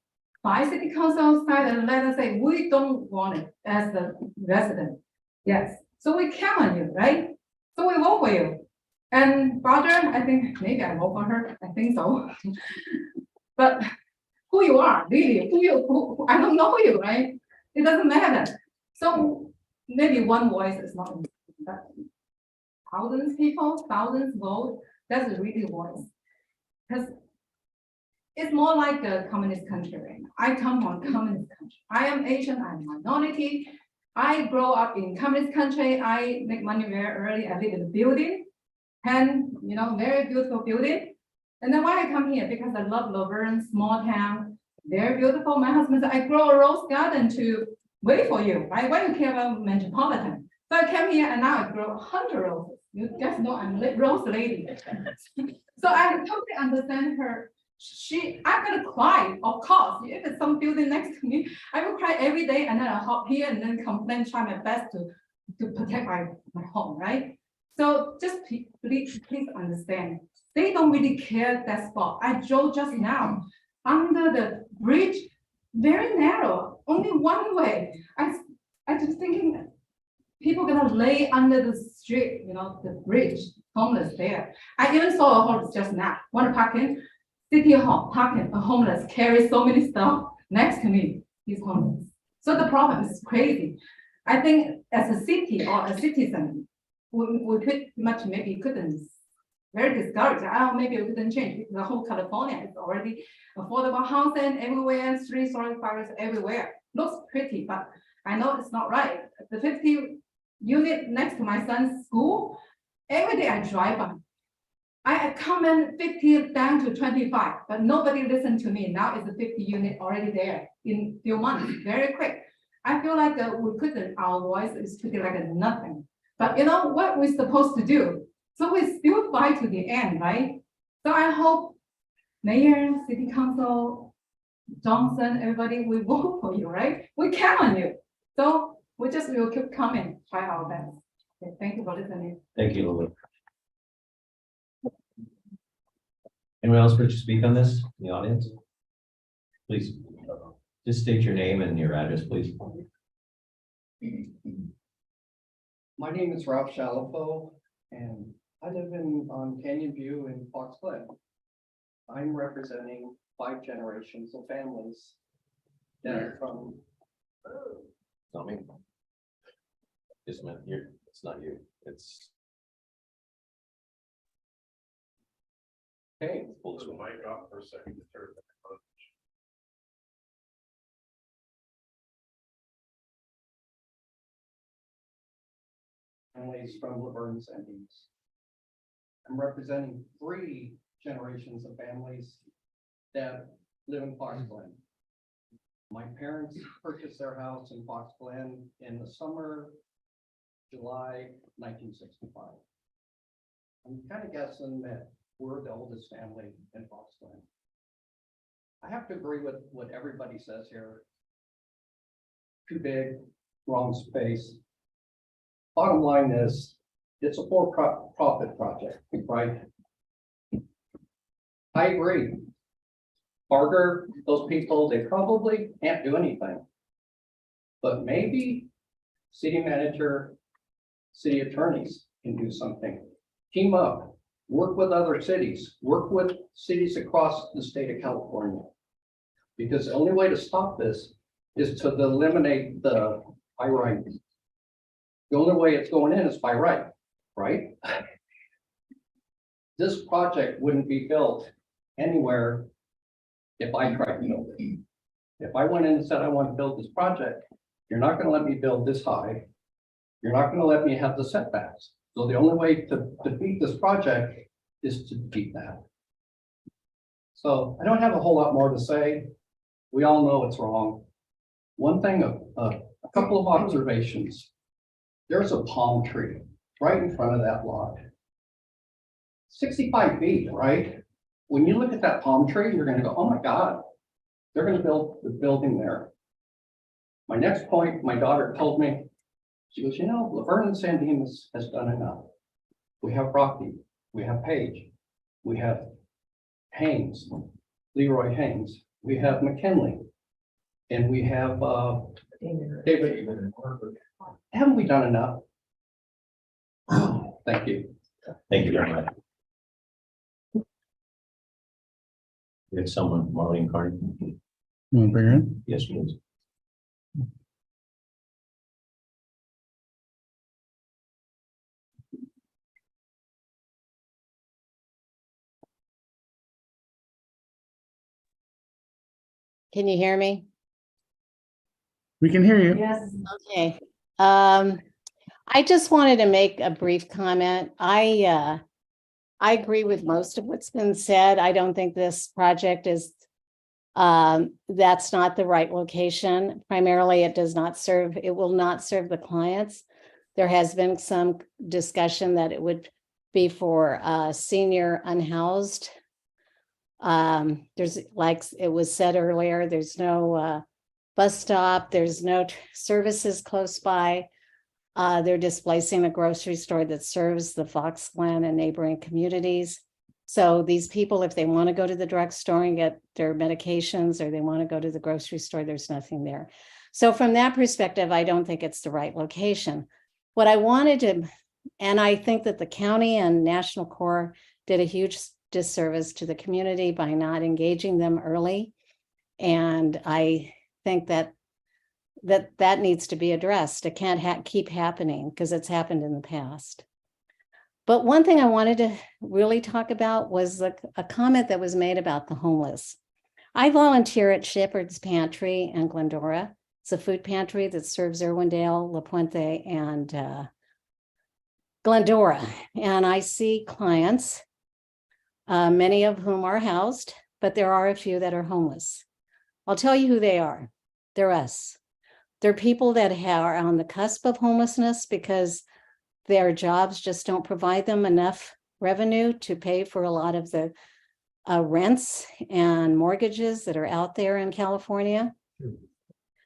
5 city council side and let us say, we don't want it as the resident. Yes, so we count on you, right? So we vote for you. And Roger, I think maybe I vote for her, I think so. But who you are, really, who I don't know you, right? It doesn't matter. So maybe one voice is not enough, but thousands people, thousands vote, that's a really voice. Because it's more like a communist country right now. I come from a communist country. I am Asian, I'm a minority. I grow up in communist country. I make money very early. I live in a building, and very beautiful building. And then why I come here? Because I love Laverne, small town, very beautiful. My husband said, I grow a rose garden to wait for you, right? Why you care about metropolitan? So I came here and now I grow 100 roses. You guys know I'm a rose lady. So I totally understand her. I'm gonna cry, of course. If it's some building next to me, I will cry every day and then I'll hop here and then complain, try my best to protect my home, right? So just please understand. They don't really care that spot. I drove just now under the bridge, very narrow, only one way. I just thinking that people gonna lay under the street, the bridge, homeless there. I even saw a homeless just now, want to park in. City Hall, parking, a homeless carries so many stuff next to me, he's homeless. So the problem is crazy. I think as a city or a citizen, we pretty much maybe couldn't, very discouraged. Maybe we couldn't change. The whole California is already affordable housing everywhere, 3-story apartments everywhere. Looks pretty, but I know it's not right. The 50 unit next to my son's school, every day I drive by. I come in 50 down to 25, but nobody listened to me. Now it's a 50 unit already there in few months, very quick. I feel like we couldn't, our voice is pretty like nothing. But what we're supposed to do? So we still fight to the end, right? So I hope Mayor, City Council, Johnson, everybody, we vote for you, right? We count on you. So we will keep coming, try our best. Okay, thank you for listening. Thank you, Lulu. Anyone else wish to speak on this in the audience? Please, just state your name and your address, please. My name is Ralph Shalafo, and I live on Canyon View in Fox Glen. I'm representing 5 generations of families that are from. It's not me. Just a minute, it's not you, it's. Okay. Pull the mic off for a second. Families from Laverne Sandings. I'm representing 3 generations of families that live in Fox Glen. My parents purchased their house in Fox Glen in the summer, July 1965. I'm kind of guessing that we're the oldest family in Fox Glen. I have to agree with what everybody says here. Too big, wrong space. Bottom line is, it's a for-profit project, right? I agree. Barger, those people, they probably can't do anything. But maybe city manager, city attorneys can do something. Team up, work with other cities, work with cities across the state of California. Because the only way to stop this is to eliminate the by right. The only way it's going in is by right, right? This project wouldn't be built anywhere if I tried to build it. If I went in and said, I want to build this project, you're not going to let me build this high. You're not going to let me have the setbacks. So the only way to defeat this project is to defeat that. So I don't have a whole lot more to say. We all know it's wrong. One thing, a couple of observations. There's a palm tree right in front of that lot. 65 feet, right? When you look at that palm tree, you're going to go, oh my God, They're gonna build the building there. My next point, my daughter told me, she goes, you know, Laverne and San Dimas has done enough. We have Rocky, we have Page, we have Haynes, Leroy Haynes, we have McKinley, and we have, David. Haven't we done enough? Thank you. Thank you very much. We have someone, Marlene Carney. You want to bring her in? Yes, please. Can you hear me? We can hear you. Yes. Okay. I just wanted to make a brief comment. I agree with most of what's been said. I don't think this project is, that's not the right location. Primarily, it will not serve the clients. There has been some discussion that it would be for senior unhoused. There's, like it was said earlier, there's no bus stop, there's no services close by. They're displacing a grocery store that serves the Fox Glen and neighboring communities. So these people, if they want to go to the drugstore and get their medications, or they want to go to the grocery store, there's nothing there. So from that perspective, I don't think it's the right location. What I wanted to, and I think that the county and National Corps did a huge disservice to the community by not engaging them early. And I think that needs to be addressed. It can't keep happening because it's happened in the past. But one thing I wanted to really talk about was a comment that was made about the homeless. I volunteer at Shepherd's Pantry in Glendora. It's a food pantry that serves Irwindale, La Puente, and Glendora. And I see clients, many of whom are housed, but there are a few that are homeless. I'll tell you who they are. They're us. They're people that are on the cusp of homelessness because their jobs just don't provide them enough revenue to pay for a lot of the rents and mortgages that are out there in California.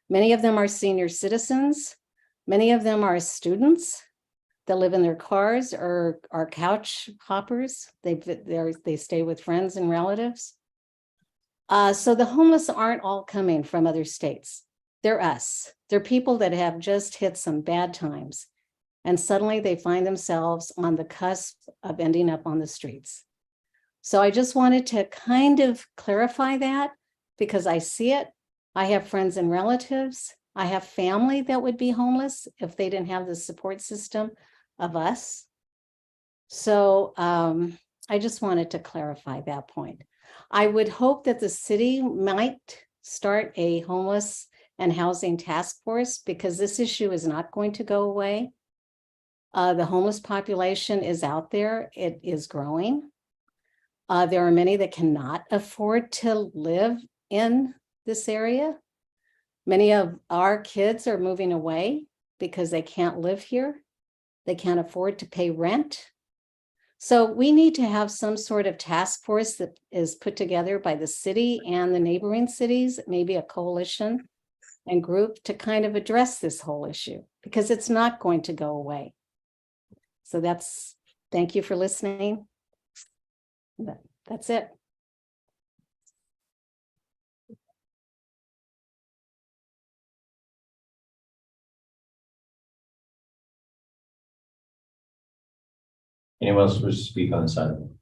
Many of them are senior citizens. Many of them are students that live in their cars or are couch hoppers. They stay with friends and relatives. So the homeless aren't all coming from other states. They're us. They're people that have just hit some bad times. And suddenly they find themselves on the cusp of ending up on the streets. So I just wanted to kind of clarify that because I see it. I have friends and relatives. I have family that would be homeless if they didn't have the support system of us. So I just wanted to clarify that point. I would hope that the city might start a homeless and housing task force because this issue is not going to go away. The homeless population is out there. It is growing. There are many that cannot afford to live in this area. Many of our kids are moving away because they can't live here. They can't afford to pay rent. So we need to have some sort of task force that is put together by the city and the neighboring cities, maybe a coalition and group to kind of address this whole issue because it's not going to go away. So thank you for listening. That's it. Anyone else wish to speak on this item?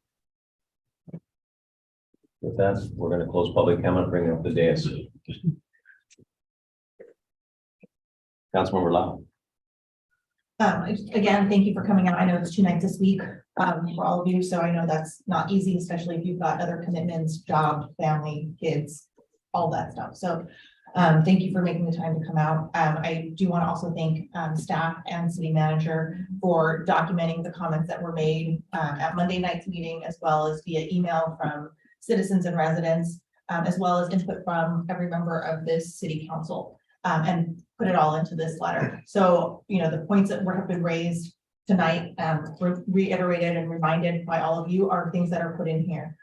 With that, we're going to close public comment, bring up the dais. Councilmember Lau. Again, thank you for coming out. I know it's 2 nights this week for all of you, so I know that's not easy, especially if you've got other commitments, job, family, kids, all that stuff. So thank you for making the time to come out. I do want to also thank staff and city manager for documenting the comments that were made at Monday night's meeting, as well as via email from citizens and residents, as well as input from every member of this city council. And put it all into this letter. So, you know, the points that have been raised tonight, reiterated and reminded by all of you are things that are put in here.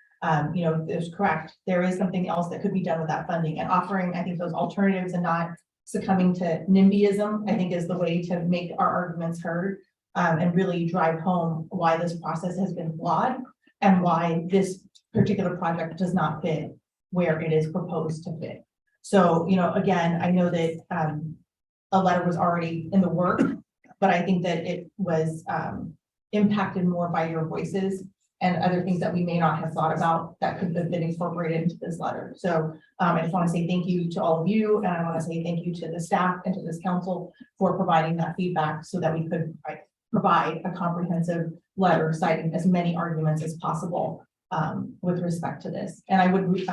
you know, is correct. There is something else that could be done with that funding and offering, I think, those alternatives and not succumbing to NIMBYism, I think is the way to make our arguments heard. And really drive home why this process has been flawed and why this particular project does not fit where it is proposed to fit. So, you know, again, I know that a letter was already in the work, but I think that it was impacted more by your voices and other things that we may not have thought about that could have been incorporated into this letter. So I just want to say thank you to all of you, and I want to say thank you to the staff and to this council for providing that feedback so that we could provide a comprehensive letter citing as many arguments as possible with respect to this. And I would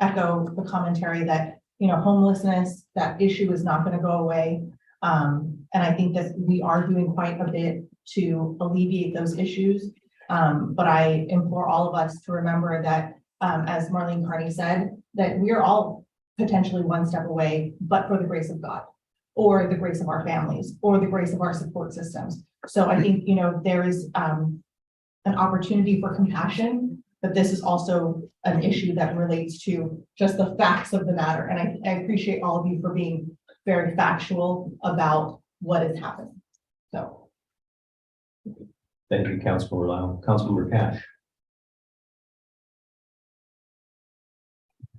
echo the commentary that, you know, homelessness, that issue is not going to go away. And I think that we are doing quite a bit to alleviate those issues. But I implore all of us to remember that, as Marlene Carney said, that we are all potentially one step away, but for the grace of God, or the grace of our families, or the grace of our support systems. So I think, you know, there is an opportunity for compassion, but this is also an issue that relates to just the facts of the matter. And I appreciate all of you for being very factual about what is happening. So. Thank you, Councilmember Lyle. Councilmember Cash.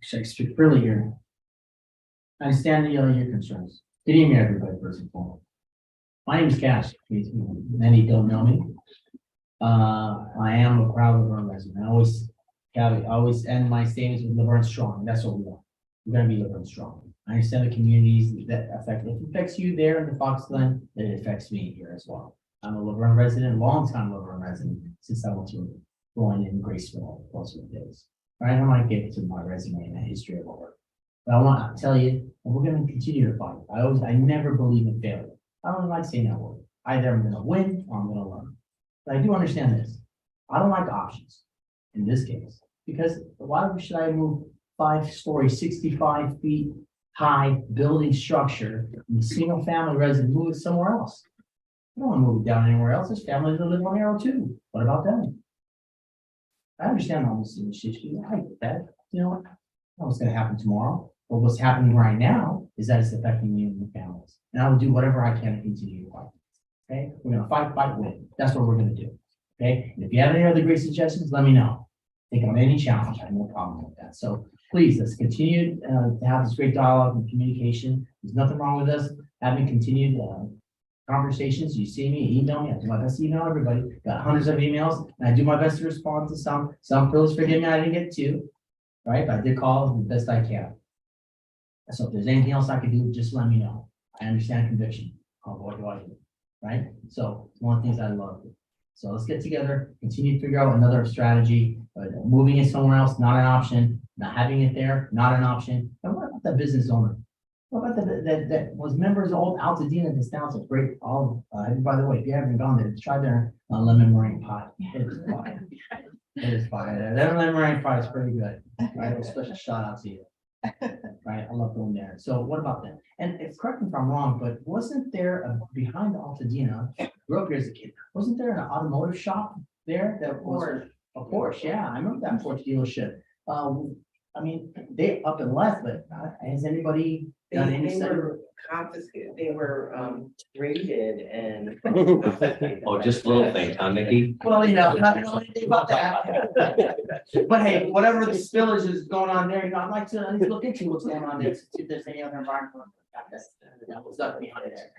Should I speak freely here? I understand your concerns. Good evening, everybody, first and foremost. My name is Cash. Many don't know me. I am a proud Laverne resident. I always end my statements with Laverne strong. That's what we want. We're gonna be Laverne strong. I understand the communities that affect. If it affects you there in the Fox Glen, then it affects me here as well. I'm a Laverne resident, long-time Laverne resident, since I went to going in Graceville, those were the days. All right, I might get to my resume and the history of work. But I want to tell you, we're going to continue to fight. I never believe in failure. I don't like saying that word. Either I'm going to win or I'm going to learn. But I do understand this. I don't like options in this case, because why should I move 5-story, 65 feet high building structure in a single family resident, move it somewhere else? I don't want to move it down anywhere else. There's families that live on Arrow too. What about them? I understand all this issue. I get that. You know what? What's going to happen tomorrow? But what's happening right now is that it's affecting me and the families. And I will do whatever I can to continue to fight. Okay? We're going to fight, win. That's what we're going to do. Okay? And if you have any other great suggestions, let me know. Take on any challenge. I have no problem with that. So please, let's continue to have this great dialogue and communication. There's nothing wrong with us having continued conversations. You see me, email me. I do my best to email everybody. Got hundreds of emails, and I do my best to respond to some. Some please forgive me, I didn't get to. Right? But I did call the best I can. So if there's anything else I can do, just let me know. I understand conviction. Oh, what do I do? Right? So it's one of the things I love. So let's get together, continue to figure out another strategy. Moving it somewhere else, not an option. Not having it there, not an option. And what about the business owner? What about that was members of old Altadena? This town's a great olive. By the way, if you haven't gone there, try their lemon meringue pie. It is fire. It is fire. That lemon meringue pie is pretty good. Right? A special shout out to you. Right? I love going there. So what about that? And correct me if I'm wrong, but wasn't there behind Altadena, grew up here as a kid, wasn't there an automotive shop there that was a Porsche? Yeah, I remember that Porsche dealership. I mean, they up and left, but has anybody done any study? Confiscated, they were raided and. Oh, just little things, huh, Nikki? Well, you know, not know anything about that. But hey, whatever the spillage is going on there, you know, I'd like to at least look into what's going on there, see if there's any other environmental that was stuck behind there.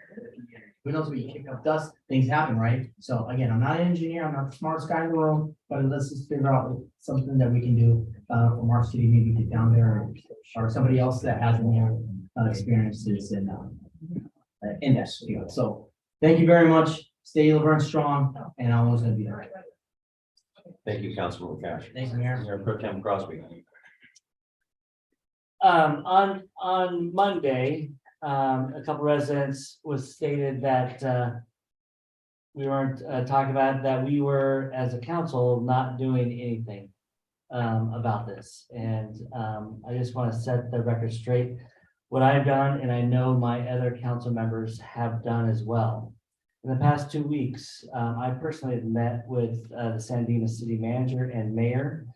Who knows, when you kick up dust, things happen, right? So again, I'm not an engineer, I'm not the smartest guy in the world, but let's just figure out something that we can do from our city, maybe get down there, or somebody else that has any experiences in that field. So thank you very much. Stay Laverne strong, and I'm always going to be there. Thank you, Councilmember Cash. Thank you, Mayor. Mayor Pro Tem Crosby. On Monday, a couple residents was stated that we weren't talking about that we were, as a council, not doing anything about this. And I just want to set the record straight. What I've done, and I know my other council members have done as well. In the past 2 weeks, I personally have met with the San Dimas city manager and mayor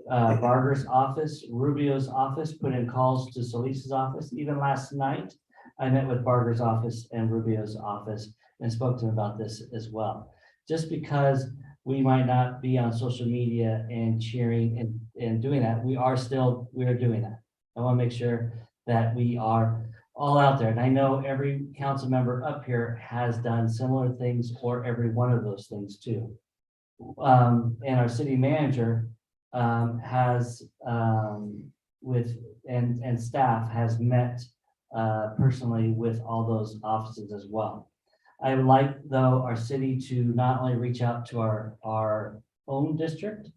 Barger's office, Rubio's office, put in calls to Solis's office. Even last night, I met with Barger's office and Rubio's office and spoke to them about this as well. Just because we might not be on social media and cheering and doing that, we are doing that. I want to make sure that we are all out there. And I know every council member up here has done similar things or every one of those things too. And our city manager has and staff has met personally with all those offices as well. I would like, though, our city to not only reach out to our own district,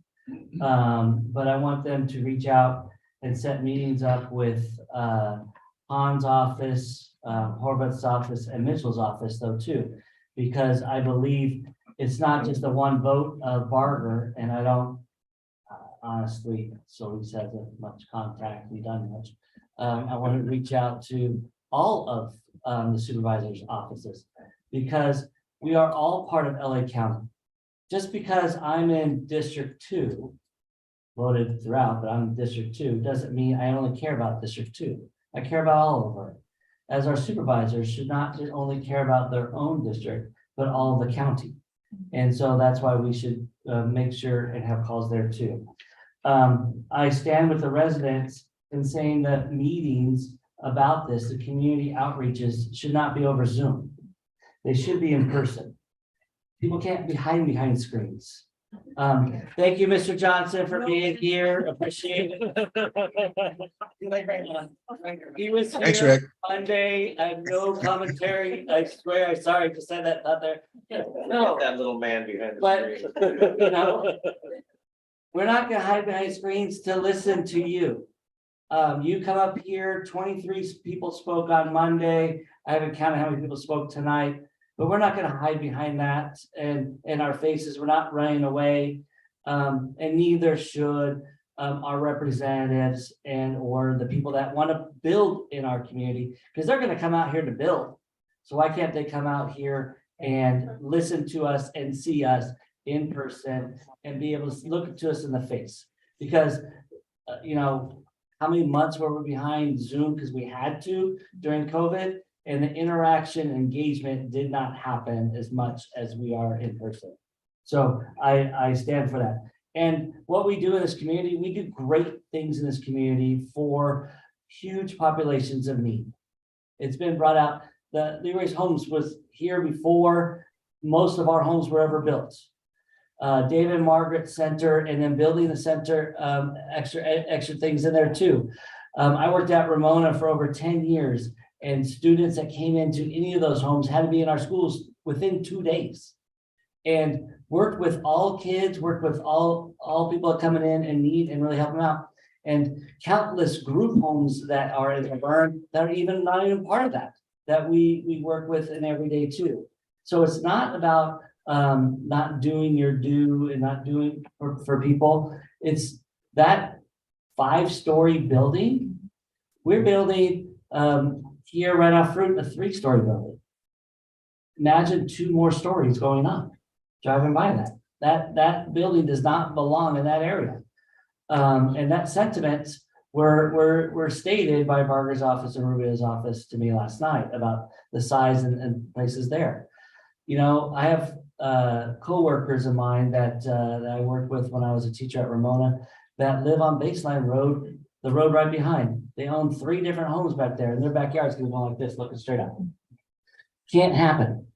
but I want them to reach out and set meetings up with Han's office, Horvath's office, and Mitchell's office, though, too, because I believe it's not just a one vote of Barger, and I don't honestly, so he hasn't much contact, we done much. I want to reach out to all of the supervisors' offices because we are all part of LA County. Just because I'm in District 2, voted throughout, but I'm in District 2, doesn't mean I only care about District 2. I care about all of them. As our supervisors should not just only care about their own district, but all of the county. And so that's why we should make sure and have calls there too. I stand with the residents in saying that meetings about this, the community outreaches, should not be over Zoom. They should be in person. People can't be hiding behind screens. Thank you, Mr. Johnson, for being here. Appreciate it. He was Thanks, here Rick. Monday. I have no commentary. I swear, I'm sorry to say that out there. No, That little man behind the but screen. you know, we're not gonna hide behind screens to listen to you. You come up here, 23 people spoke on Monday. I haven't counted how many people spoke tonight. But we're not going to hide behind that and in our faces. We're not running away. And neither should our representatives and or the people that want to build in our community, because they're going to come out here to build. So why can't they come out here and listen to us and see us in person and be able to look to us in the face? Because, you know, how many months were we behind Zoom because we had to during COVID? And the interaction engagement did not happen as much as we are in person. So I stand for that. And what we do in this community, we do great things in this community for huge populations of need. It's been brought out, the Leroy's Homes was here before most of our homes were ever built. David and Margaret Center, and then building the center, extra things in there too. I worked at Ramona for over 10 years. And students that came into any of those homes had to be in our schools within 2 days. And worked with all kids, worked with all people that coming in and need and really help them out. And countless group homes that are in Laverne that are not even part of that we work with in every day too. So it's not about not doing your due and not doing for people. It's that 5-story building. We're building here right off Fruit, a 3-story building. Imagine 2 more stories going up, driving by that building does not belong in that area. And that sentiments were stated by Barger's office and Rubio's office to me last night about the size and places there. You know, I have co-workers of mine that I worked with when I was a teacher at Ramona that live on Baseline Road, the road right behind. They own 3 different homes back there, and their backyard's gonna go like this, looking straight up. Can't happen.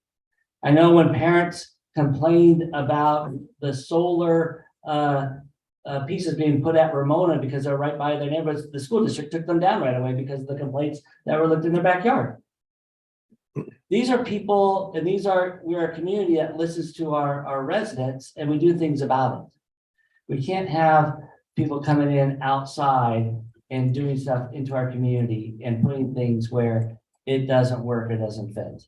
I know when parents complained about the solar pieces being put at Ramona because they're right by their neighborhoods, the school district took them down right away because of the complaints that were lived in their backyard. These are people, and we're a community that listens to our residents, and we do things about it. We can't have people coming in outside and doing stuff into our community and putting things where it doesn't work, it doesn't fit.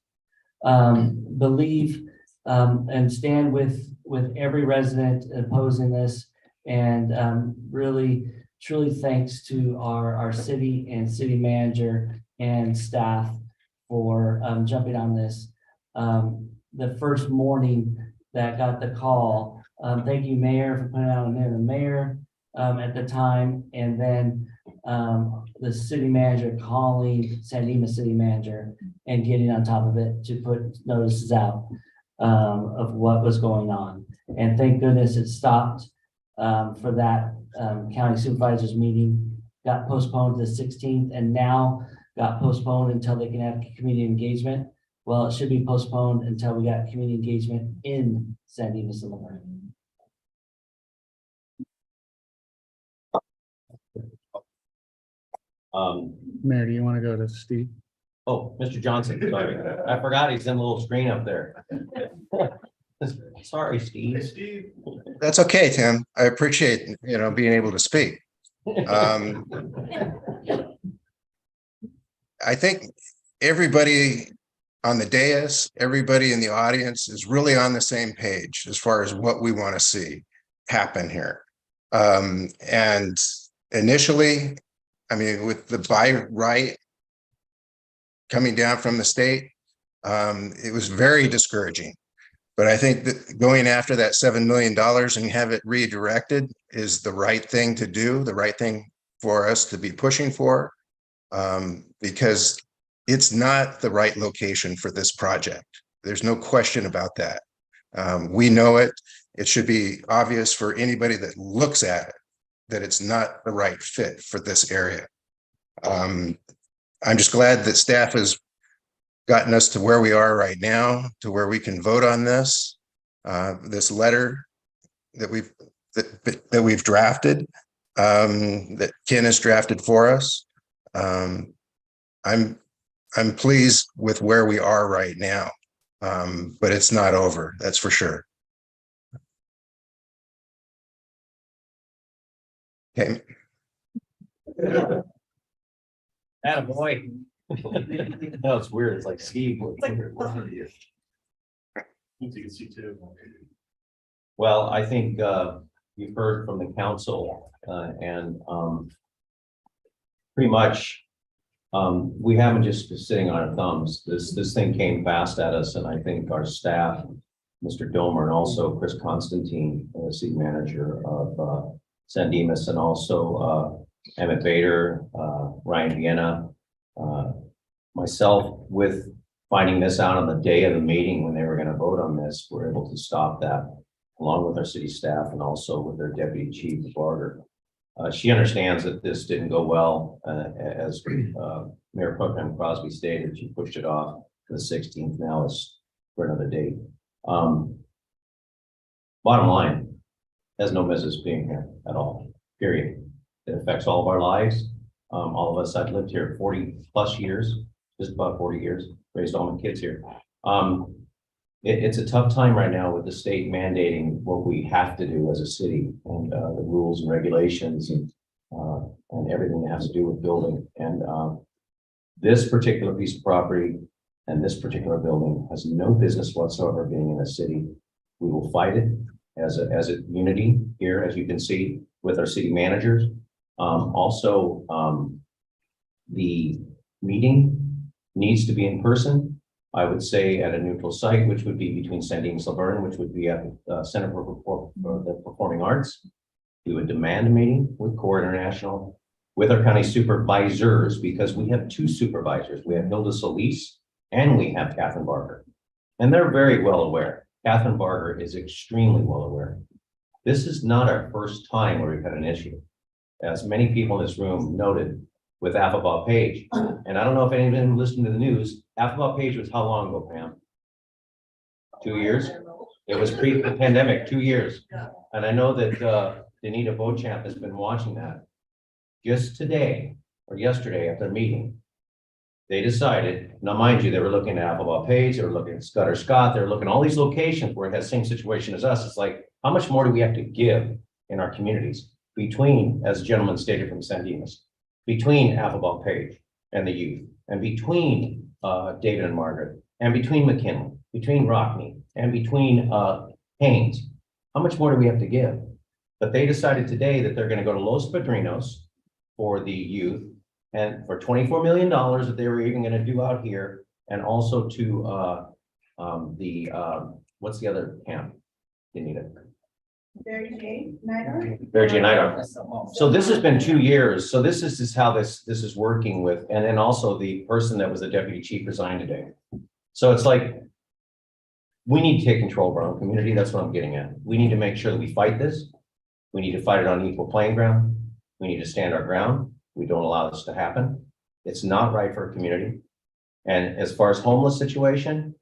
Believe and stand with every resident opposing this, and really, truly thanks to our city and city manager and staff for jumping on this. The first morning that got the call, thank you, Mayor, for putting out a mayor. at the time, and then the city manager calling San Dimas city manager and getting on top of it to put notices out of what was going on. And thank goodness it stopped for that county supervisors meeting, got postponed to the 16th, and now got postponed until they can have community engagement. Well, it should be postponed until we got community engagement in San Dimas and Laverne. Mayor, do you want to go to Steve? Oh, Mr. Johnson, sorry. I forgot he's in the little screen up there. Sorry, Steve. That's okay, Tim. I appreciate, being able to speak. I think everybody on the dais, everybody in the audience is really on the same page as far as what we want to see happen here. And initially, I mean, with the by right coming down from the state, it was very discouraging. But I think that going after that $7 million and have it redirected is the right thing to do, the right thing for us to be pushing for, because it's not the right location for this project. There's no question about that. We know it. It should be obvious for anybody that looks at it that it's not the right fit for this area. I'm just glad that staff has gotten us to where we are right now, to where we can vote on this. This letter that we've drafted, that Ken has drafted for us. I'm pleased with where we are right now, but it's not over. That's for sure. Okay. Attaboy. No, it's weird. It's like Steve. You can see too. Well, I think you've heard from the council and pretty much we haven't just been sitting on our thumbs. This thing came fast at us, and I think our staff, Mr. Domer, and also Chris Constantine, the city manager of San Dimas, and also Emmett Bader, Ryan Vienna, myself, with finding this out on the day of the meeting when they were going to vote on this, were able to stop that, along with our city staff and also with their deputy chief, Barger. She understands that this didn't go well, as Mayor Pro Tem Crosby stated. She pushed it off to the 16th. Now it's for another date. Bottom line, has no business being here at all, period. It affects all of our lives. All of us, I've lived here 40 plus years, just about 40 years, raised all my kids here. It's a tough time right now with the state mandating what we have to do as a city, and the rules and regulations and everything that has to do with building. And this particular piece of property and this particular building has no business whatsoever being in the city. We will fight it as a unity here, as you can see, with our city managers. Also, the meeting needs to be in person. I would say at a neutral site, which would be between San Dimas, Laverne, which would be at the Center for the Performing Arts. We would demand a meeting with Core International, with our county supervisors, because we have two supervisors. We have Hilda Solis and we have Catherine Barker. And they're very well aware. Catherine Barker is extremely well aware. This is not our first time where we've had an issue. As many people in this room noted with Affabah Page. And I don't know if anyone listened to the news. Affabah Page was how long ago, Pam? 2 years? It was pre-pandemic, 2 years. And I know that Danita Beauchamp has been watching that. Just today or yesterday at their meeting, they decided, now mind you, they were looking at Affabah Page, they were looking at Scudder Scott, they were looking at all these locations where it has the same situation as us. It's like, how much more do we have to give in our communities between, as the gentleman stated from San Dimas, between Affabah Page and the youth, and between David and Margaret, and between McKinley, between Rockney, and between Haynes? How much more do we have to give? But they decided today that they're going to go to Los Padrinos for the youth, and for $24 million that they were even going to do out here, and also to what's the other camp? You need it. Barry J. Neidhart. Barry J. Neidhart. So this has been 2 years. So this is how this is working with, and then also the person that was the deputy chief resigned today. So it's like, we need to take control of our own community. That's what I'm getting at. We need to make sure that we fight this. We need to fight it on equal playing ground. We need to stand our ground. We don't allow this to happen. It's not right for a community. And as far as homeless situation,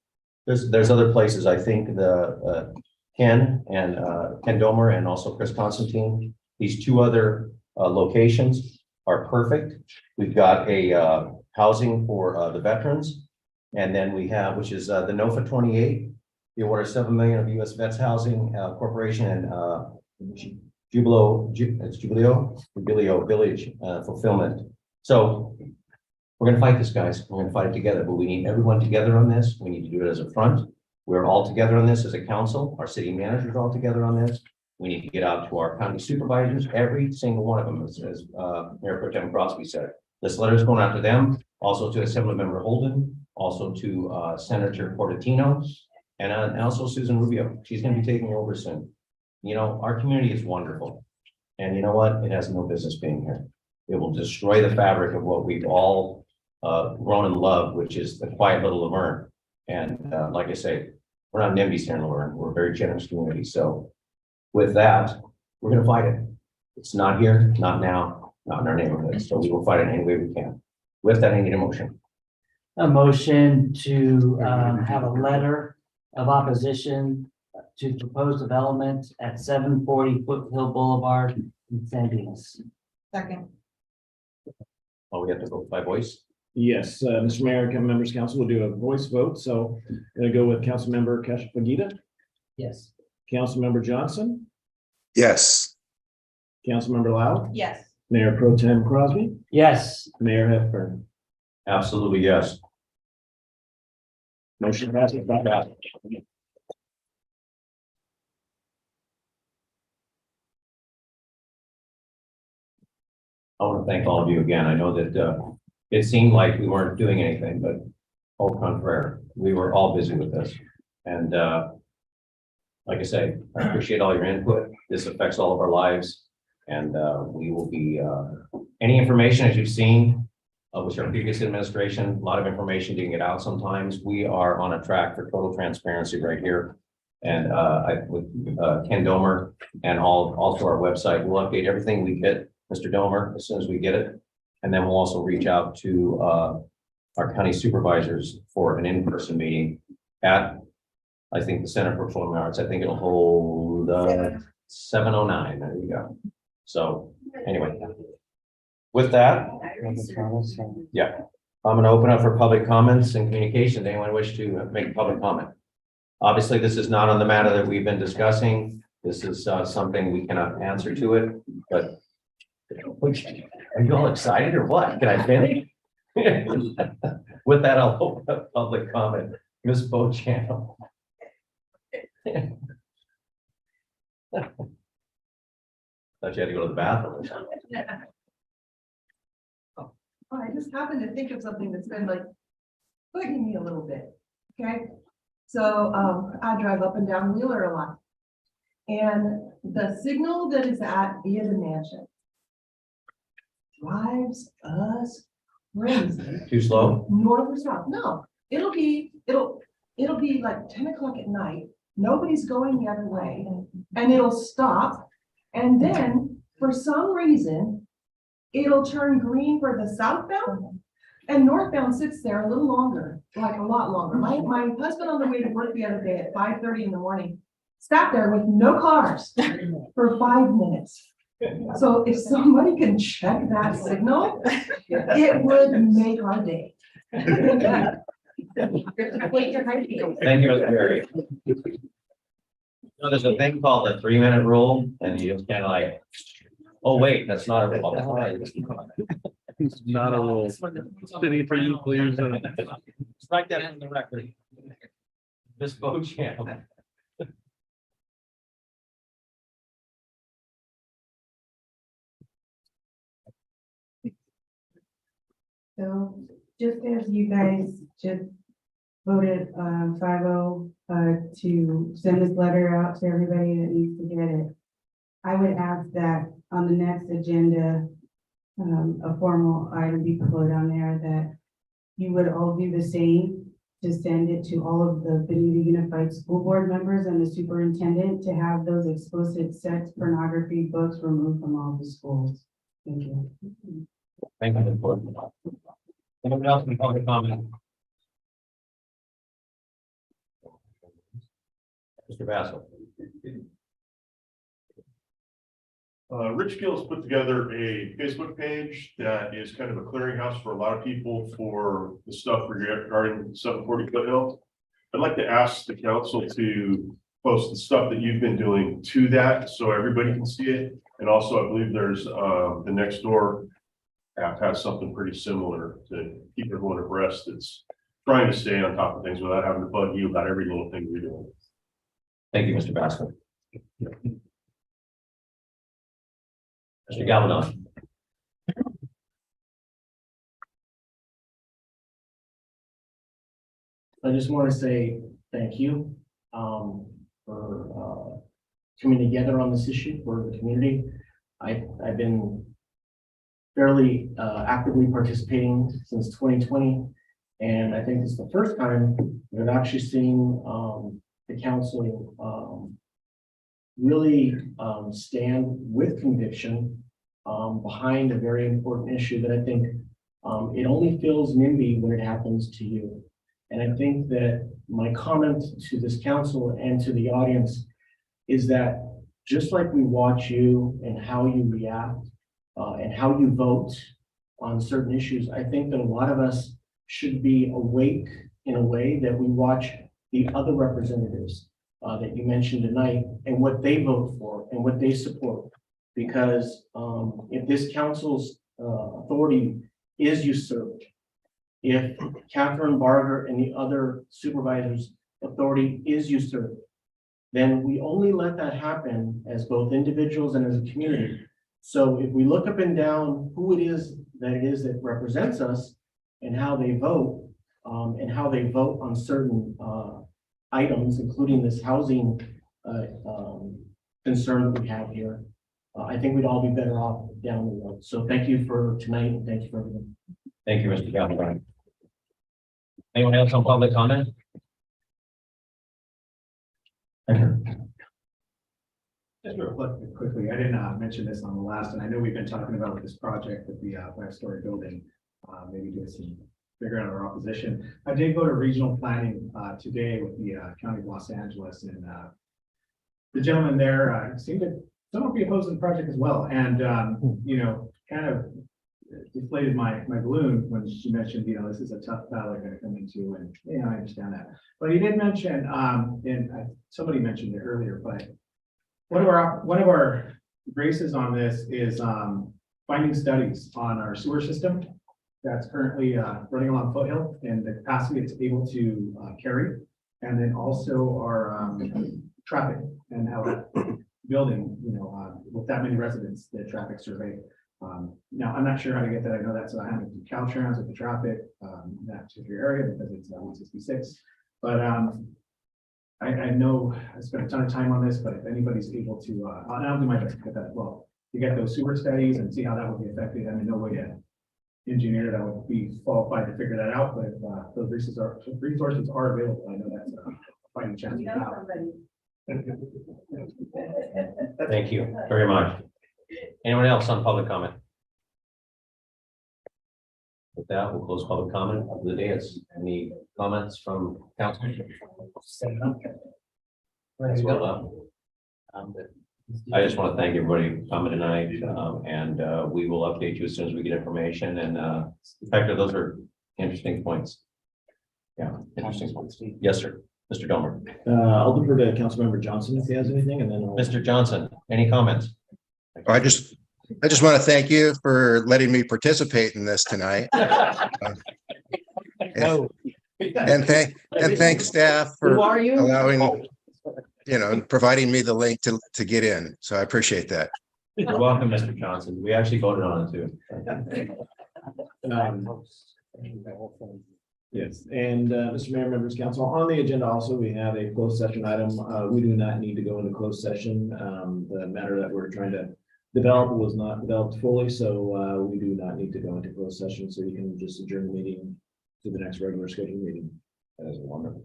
there's other places. I think the Ken Domer and also Chris Constantine, these two other locations are perfect. We've got a housing for the veterans. And then we have, which is the NOFA 28, the order of $7 million of US Vets Housing Corporation and Jubileo Village Fulfillment. So we're gonna fight this, guys. We're gonna fight it together, but we need everyone together on this. We need to do it as a front. We're all together on this as a council. Our city managers are all together on this. We need to get out to our county supervisors, every single one of them, as Mayor Pro Tem Crosby said. This letter is going out to them, also to Assemblymember Holden, also to Senator Portantino, and also Susan Rubio. She's gonna be taking over soon. You know, our community is wonderful. And you know what? It has no business being here. It will destroy the fabric of what we've all grown and loved, which is the quiet little Laverne. And like I say, we're not NIMBYs here in Laverne. We're a very generous community. So with that, we're gonna fight it. It's not here, not now, not in our neighborhood. So we will fight it any way we can. With that, I need a motion. A motion to have a letter of opposition to proposed development at 740 Foothill Boulevard in San Dimas. Second. Oh, we have to vote by voice? Yes, Mr. Mayor, members of council will do a voice vote. So I'm gonna go with Councilmember Kashifagita, Yes. Councilmember Johnson, Yes. Councilmember Lau, Yes. Mayor Pro Tem Crosby, Yes. Mayor Hepburn. Absolutely, yes. Motion passes by ballot. I want to thank all of you again. I know that it seemed like we weren't doing anything, but au contraire, we were all busy with this. And like I say, I appreciate all your input. This affects all of our lives. And we will be, any information as you've seen, which our previous administration, a lot of information didn't get out sometimes. We are on a track for total transparency right here. And with Ken Domer and also our website, we'll update everything we get, Mr. Domer, as soon as we get it. And then we'll also reach out to our county supervisors for an in-person meeting at, I think, the Center for Performing Arts. I think it'll hold 709. There you go. So anyway, with that, yeah, I'm going to open up for public comments and communications. Anyone wish to make a public comment? Obviously, this is not on the matter that we've been discussing. This is something we cannot answer to it, but are you all excited or what? Can I finish? With that, I'll open up public comment. Ms. Bochamp. Thought you had to go to the bathroom or something. Oh, I just happened to think of something that's been like bugging me a little bit. Okay, so I drive up and down Wheeler a lot. And the signal that is at Via the Mansion drives us crazy. Too slow? North or south? No, it'll be like 10 o'clock at night. Nobody's going the other way and it'll stop. And then for some reason, it'll turn green for the southbound and northbound sits there a little longer, like a lot longer. My husband on the way to work the other day at 5:30 in the morning, sat there with no cars for 5 minutes. So if somebody can check that signal, it would make our day. Thank you, Mr. Berry. So there's a thing called the 3-minute rule, and you just kind of like, oh, wait, that's not a rule. It's not a rule. City attorney, please. Strike that in the record. Ms. Bochamp. So just as you guys just voted 5-0 to send this letter out to everybody that needs to get it. I would ask that on the next agenda, a formal item be put on there that you would all do the same, to send it to all of the Benita Unified School Board members and the superintendent to have those explicit sex pornography books removed from all the schools. Thank you. Thank you. Ms. Ford. Anyone else in public comment? Mr. Bassel. Rich Gill's put together a Facebook page that is kind of a clearinghouse for a lot of people for the stuff regarding 740 Foothill. I'd like to ask the council to post the stuff that you've been doing to that so everybody can see it. And also, I believe there's the Nextdoor app has something pretty similar to keep everyone abreast. That's trying to stay on top of things without having to bug you about every little thing you're doing. Thank you, Mr. Bassel. Mr. Galvin. I just want to say thank you for coming together on this issue for the community. I've been fairly actively participating since 2020, and I think it's the first time we've actually seen the council really stand with conviction behind a very important issue that I think it only feels NIMBY when it happens to you. And I think that my comment to this council and to the audience is that just like we watch you and how you react and how you vote on certain issues, I think that a lot of us should be awake in a way that we watch the other representatives that you mentioned tonight and what they vote for and what they support. Because if this council's authority is usurped, if Catherine Barger and the other supervisors' authority is usurped, then we only let that happen as both individuals and as a community. So if we look up and down who it is that represents us and how they vote on certain items, including this housing concern that we have here, I think we'd all be better off down the road. So thank you for tonight and thank you for everything. Thank you, Mr. Galvin. Anyone else on public comment? Just real quickly, I didn't mention this on the last, and I know we've been talking about this project with the 5-story building, maybe do some figure out our opposition. I did go to regional planning today with the County of Los Angeles, and the gentleman there seemed to somewhat be opposed to the project as well, and you know, kind of deflated my balloon when she mentioned, you know, this is a tough battle they're going to come into, and you know, I understand that. But he did mention, and somebody mentioned it earlier, but one of our graces on this is finding studies on our sewer system that's currently running along Foothill and the capacity it's able to carry, and then also our traffic and how that building, you know, with that many residents, the traffic survey. Now, I'm not sure how to get that. I know that's having to Caltrans with the traffic, that particular area because it's 166. But I know I spent a ton of time on this, but if anybody's able to, I'll do my best to get that as well. To get those sewer studies and see how that would be affected. I mean, no way to engineer that would be qualified to figure that out, but if those resources are available, I know that's a fighting chance. Thank you very much. Anyone else on public comment? With that, we'll close public comment of the day. Any comments from council? As well, I just want to thank everybody for coming tonight, and we will update you as soon as we get information. And in fact, those are interesting points. Yeah, interesting points. Yes, sir. Mr. Domer. I'll defer to Councilmember Johnson if he has anything, and then Mr. Johnson, any comments? I just want to thank you for letting me participate in this tonight. And thank staff for allowing, you know, and providing me the link to get in. So I appreciate that. You're welcome, Mr. Johnson. We actually voted on it too. Yes, and Mr. Mayor, members of council, on the agenda also, we have a closed session item. We do not need to go into closed session. The matter that we're trying to develop was not developed fully, so we do not need to go into closed session, so you can just adjourn the meeting to the next regular scheduled meeting. That is wonderful.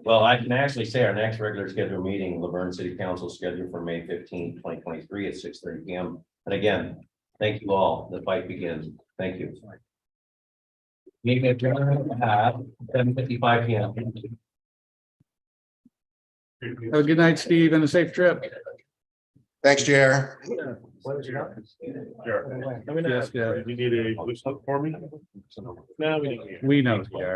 Well, I can actually say our next regular scheduled meeting, Laverne City Council scheduled for May 15th, 2023 at 6:30 p.m. And again, thank you all. The fight begins. Thank you. Meeting adjourned at 7:55 p.m. Have a good night, Steve, and a safe trip. Thanks, JR. Sure. Yes, yeah. You need a, for me? We know, JR.